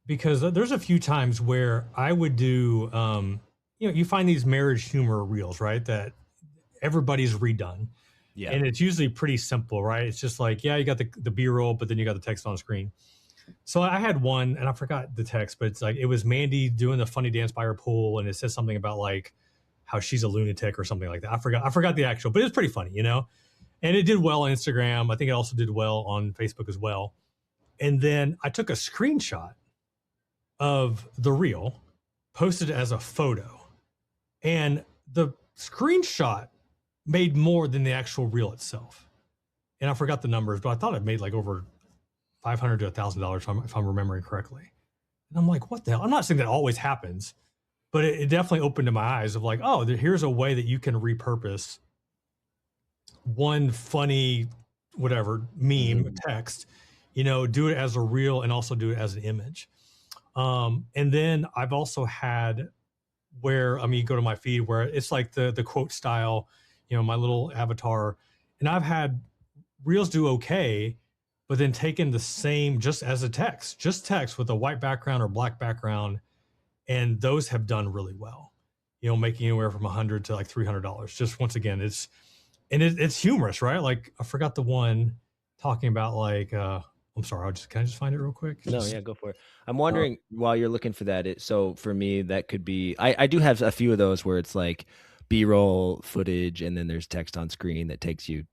because there's a few times where I would do, you find these marriage humor reels, right? That everybody's redone. Yeah. And it's usually pretty simple, right? It's just like, yeah, you got the B-roll, but then you got the text on screen. So I had one, and I forgot the text, but it's like, it was Mandy doing the funny dance by her pool, and it says something about like how she's a lunatic or something like that. I forgot the actual, but it's pretty funny, and it did well on Instagram. I think it also did well on Facebook as well. And then I took a screenshot of the reel, posted it as a photo, and the screenshot made more than the actual reel itself. And I forgot the numbers, but I thought it made like over $500 to $1,000 if I'm remembering correctly. And I'm like, what the hell? I'm not saying that always happens, but it definitely opened to my eyes of like, oh, here's a way that you can repurpose one funny, whatever, meme text, do it as a reel and also do it as an image. And then I've also had where, you go to my feed where it's like the quote style, my little avatar, and I've had reels do okay, but then taken the same just as a text with a white background or black background. And those have done really well, making anywhere from $100 to like $300. Just once again, it's humorous, right? Like I forgot the one talking about like, I'm sorry, can I just find it real quick? No, yeah, go for it. I'm wondering while you're looking for that. So for me, that could be, I do have a few of those where it's like B-roll footage, and then there's text on screen that takes you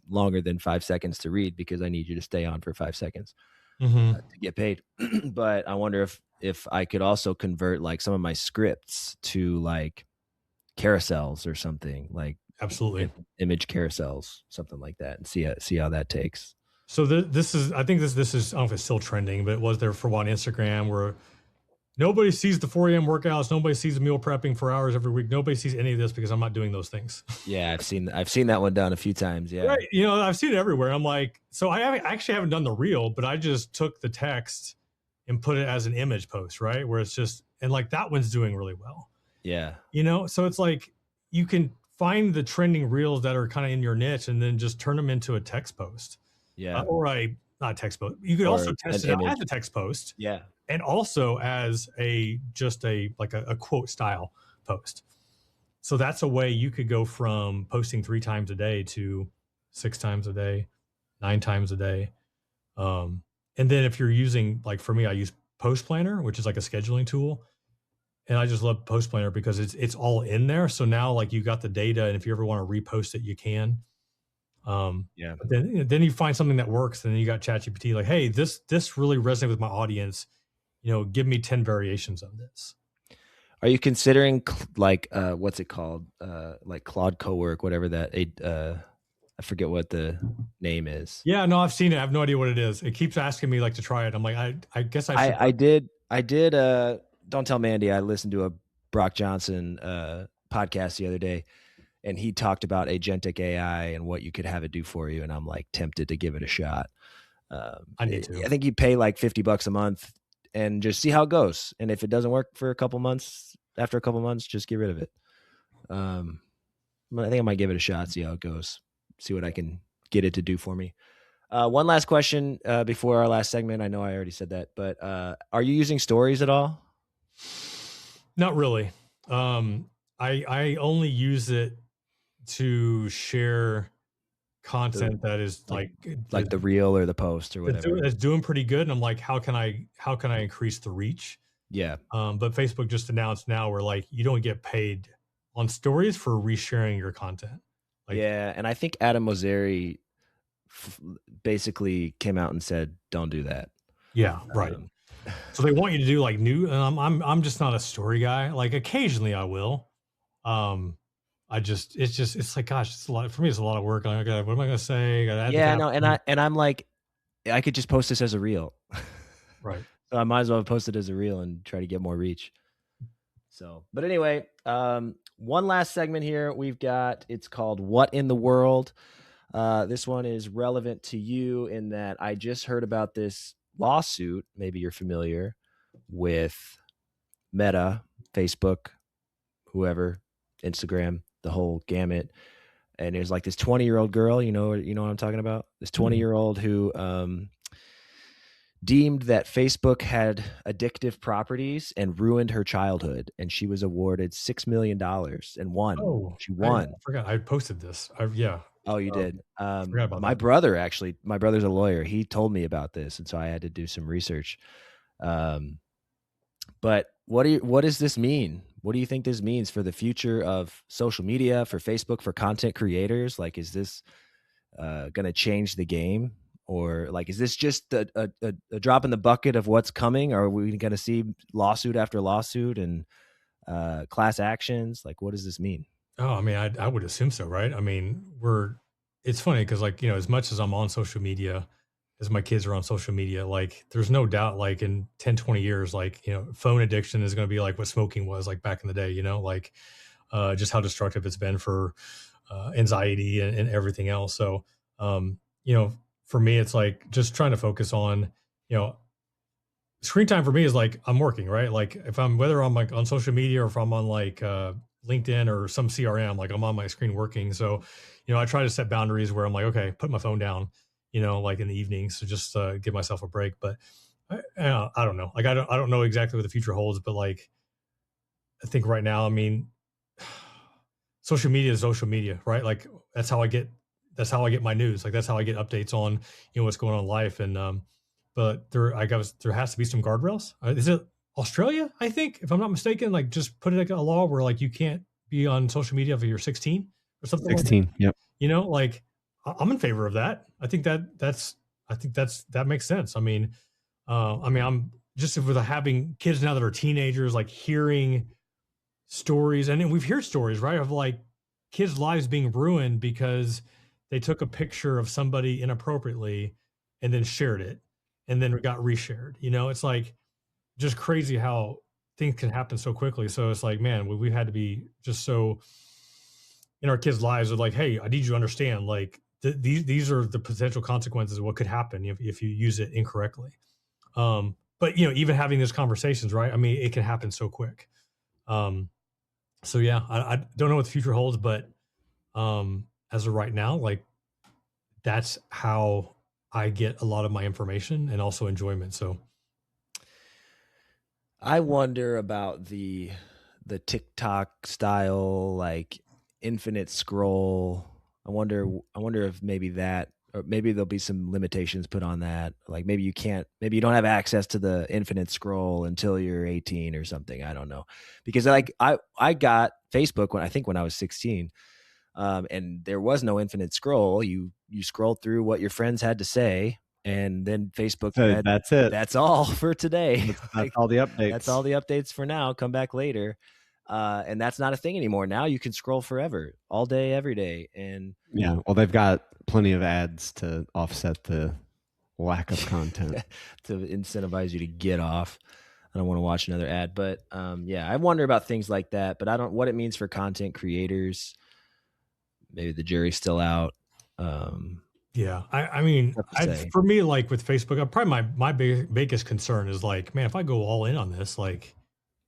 longer than 5 seconds to read because I need you to stay on for 5 seconds to get paid. But I wonder if I could also convert like some of my scripts to like carousels or something, like absolutely image carousels, something like that, and see how that takes. So this is, I think this is, I don't know if it's still trending, but it was there for a while on Instagram where nobody sees the 4 a.m. workouts. Nobody sees the meal prepping for hours every week. Nobody sees any of this because I'm not doing those things. Yeah, I've seen that one done a few times. Yeah, right. I've seen it everywhere. I'm like, so I actually haven't done the reel, but I just took the text and put it as an image post, right? Where it's just, and like that one's doing really well. Yeah. So it's like you can find the trending reels that are kind of in your niche and then just turn them into a text post. Yeah. Not text post. You could also test it out as a text post. Yeah. And also as a quote style post. So that's a way you could go from posting 3 times a day to 6 times a day, 9 times a day. And then if you're using, like for me, I use Post Planner, which is like a scheduling tool. And I just love Post Planner because it's all in there. So now like you got the data, and if you ever want to repost it, you can. Yeah. But then you find something that works, and then you got ChatGPT like, hey, this really resonates with my audience. Give me 10 variations of this. Are you considering like what's it called? Like Claude Cowork, whatever that I forget what the name is. Yeah, no, I've seen it. I have no idea what it is. It keeps asking me like to try it. I'm like, I guess I should. I did don't tell Mandy, I listened to a Brock Johnson podcast the other day, and he talked about agentic AI and what you could have it do for you. And I'm like tempted to give it a shot. I need to. I think you pay like $50 a month and just see how it goes. And if it doesn't work for a couple months, after a couple months, just get rid of it. I think I might give it a shot, see how it goes, see what I can get it to do for me. One last question before our last segment. I know I already said that, but are you using stories at all? Not really. I only use it to share content that is like like the reel or the post or whatever. that's doing pretty good. And I'm like, how can I increase the reach? Yeah. But Facebook just announced now where like you don't get paid on stories for resharing your content. Like, yeah, and I think Adam Mosseri basically came out and said, "Don't do that." yeah, right. So they want you to do like new. And I'm just not a story guy. Like occasionally I will. It's like, gosh, it's a lot for me. It's a lot of work. Like, what am I gonna say? Yeah, no, and I'm like, I could just post this as a reel. Right. So I might as well post it as a reel and try to get more reach. So, but anyway, one last segment here we've got. It's called "What in the World." This one is relevant to you in that I just heard about this lawsuit. Maybe you're familiar with Meta, Facebook, whoever, Instagram, the whole gamut. And there's like this 20-year-old girl, you know what I'm talking about? This 20-year-old who deemed that Facebook had addictive properties and ruined her childhood, and she was awarded $6 million and won. Oh, she won. I forgot. I posted this. Yeah. Oh, you did. Forgot about My that. brother actually. My brother's a lawyer. He told me about this, and so I had to do some research. But what does this mean? What do you think this means for the future of social media, for Facebook, for content creators? Like, is this going to change the game? Or like, is this just a drop in the bucket of what's coming? Or are we going to see lawsuit after lawsuit and class actions? Like, what does this mean? Oh, I mean, I would assume so, right? I mean, it's funny because like, as much as I'm on social media, as my kids are on social media, like there's no doubt like in 10, 20 years, like, phone addiction is going to be like what smoking was like back in the day, like just how destructive it's been for anxiety and everything else. So, for me, it's like just trying to focus on, screen time for me is like I'm working, right? Like if I'm whether I'm like on social media or if I'm on like LinkedIn or some CRM, like I'm on my screen working. So, I try to set boundaries where I'm like, okay, put my phone down, like in the evenings, so just give myself a break. But I don't know. Like I don't know exactly what the future holds, but like I think right now, I mean, social media is social media, right? Like that's how I get my news. Like that's how I get updates on what's going on in life. And but there has to be some guardrails. Is it Australia? I think, if I'm not mistaken, like just put it like a law where like you can't be on social media if you're 16 or something. 16. Like yep. Like I'm in favor of that. I think that makes sense. I mean, I'm just with having kids now that are teenagers, like hearing stories, and then we've heard stories, right, of like kids' lives being ruined because they took a picture of somebody inappropriately and then shared it and then it got reshared. It's like just crazy how things can happen so quickly. So it's like, man, we've had to be just so in our kids' lives of like, hey, I need you to understand, like these are the potential consequences of what could happen if you use it incorrectly. But even having these conversations, right? I mean, it can happen so quick. So yeah, I don't know what the future holds, but as of right now, like that's how I get a lot of my information and also enjoyment. So I wonder about the TikTok style, like infinite scroll. I wonder if maybe that, or maybe there'll be some limitations put on that. Like maybe you don't have access to the infinite scroll until you're 18 or something. I don't know. Because like I got Facebook when I was 16. And there was no infinite scroll. You scrolled through what your friends had to say, and then Facebook said, that's it. That's all for today. That's like, all the updates. That's all the updates for now. Come back later. And that's not a thing anymore. Now you can scroll forever, all day, every day. And yeah, well, they've got plenty of ads to offset the lack of content to incentivize you to get off. I don't want to watch another ad, but yeah, I wonder about things like that. But I don't what it means for content creators. Maybe the jury's still out. Yeah, I mean, for me, like with Facebook, probably my biggest concern is like, man, if I go all in on this, like,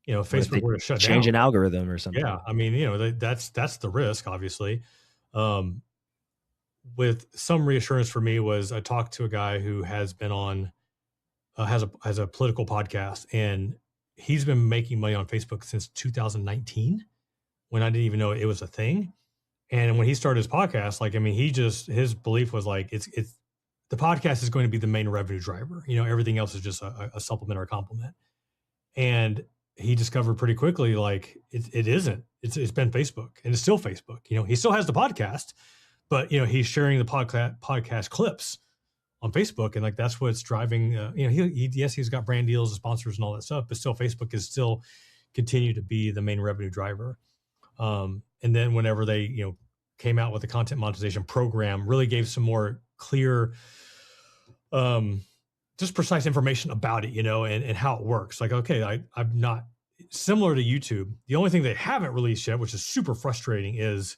What if Facebook they were to shut change down. an algorithm or something? Yeah, I mean, that's the risk, obviously. Um, with some reassurance for me was I talked to a guy who has been on has a political podcast, and he's been making money on Facebook since 2019 when I didn't even know it was a thing. And when he started his podcast, like I mean, his belief was like it's the podcast is going to be the main revenue driver. Everything else is just a supplement or a complement. And he discovered pretty quickly like it isn't. It's been Facebook, and it's still Facebook. He still has the podcast, but he's sharing the podcast clips on Facebook, and like that's what's driving. Yes, he's got brand deals and sponsors and all that stuff, but still, Facebook is still continue to be the main revenue driver. And then whenever they came out with the content monetization program, really gave some more clear, just precise information about it, and how it works. Like, okay, I'm not similar to YouTube. The only thing they haven't released yet, which is super frustrating, is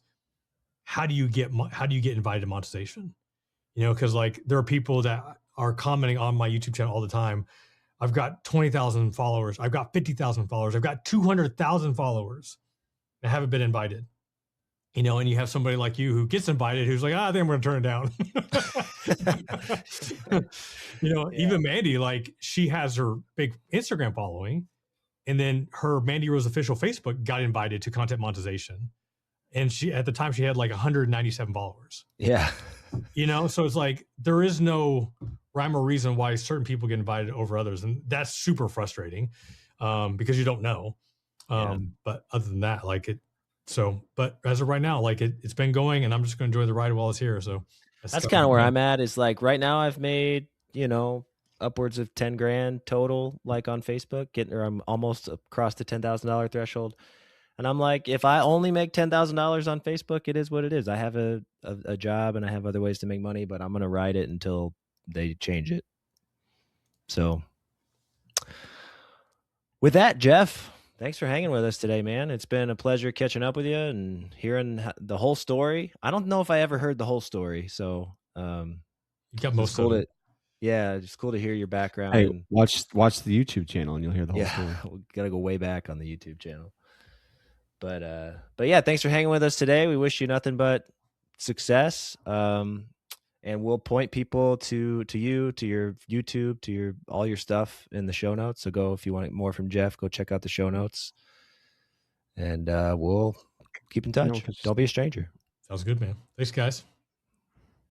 how do you get invited to monetization? Because like there are people that are commenting on my YouTube channel all the time. I've got 20,000 followers. I've got 50,000 followers. I've got 200,000 followers. I haven't been invited. And you have somebody like you who gets invited, who's like, I think I'm going to turn it down. Even Mandy, like she has her big Instagram following, and then her Mandy Rose official Facebook got invited to content monetization. And at the time she had like 197 followers. Yeah. So it's like, there is no rhyme or reason why certain people get invited over others. And that's super frustrating because you don't know. But other than that, but as of right now, like it's been going, and I'm just going to enjoy the ride while it's here. So that's kind of where I'm at. Is like right now I've made, upwards of 10 grand total, like on Facebook, I'm almost across the $10,000 threshold. And I'm like, if I only make $10,000 on Facebook, it is what it is. I have a job and I have other ways to make money, but I'm going to ride it until they change it. So with that, Jeff, thanks for hanging with us today, man. It's been a pleasure catching up with you and hearing the whole story. I don't know if I ever heard the whole story. So you got most of it. Yeah, it's cool to hear your background. Hey, watch the YouTube channel and you'll hear the whole story. We got to go way back on the YouTube channel. But yeah, thanks for hanging with us today. We wish you nothing but success. And we'll point people to you, to your YouTube, to all your stuff in the show notes. So go, if you want more from Jeff, go check out the show notes. And we'll keep in touch. Don't be a stranger. Sounds good, man. Thanks, guys.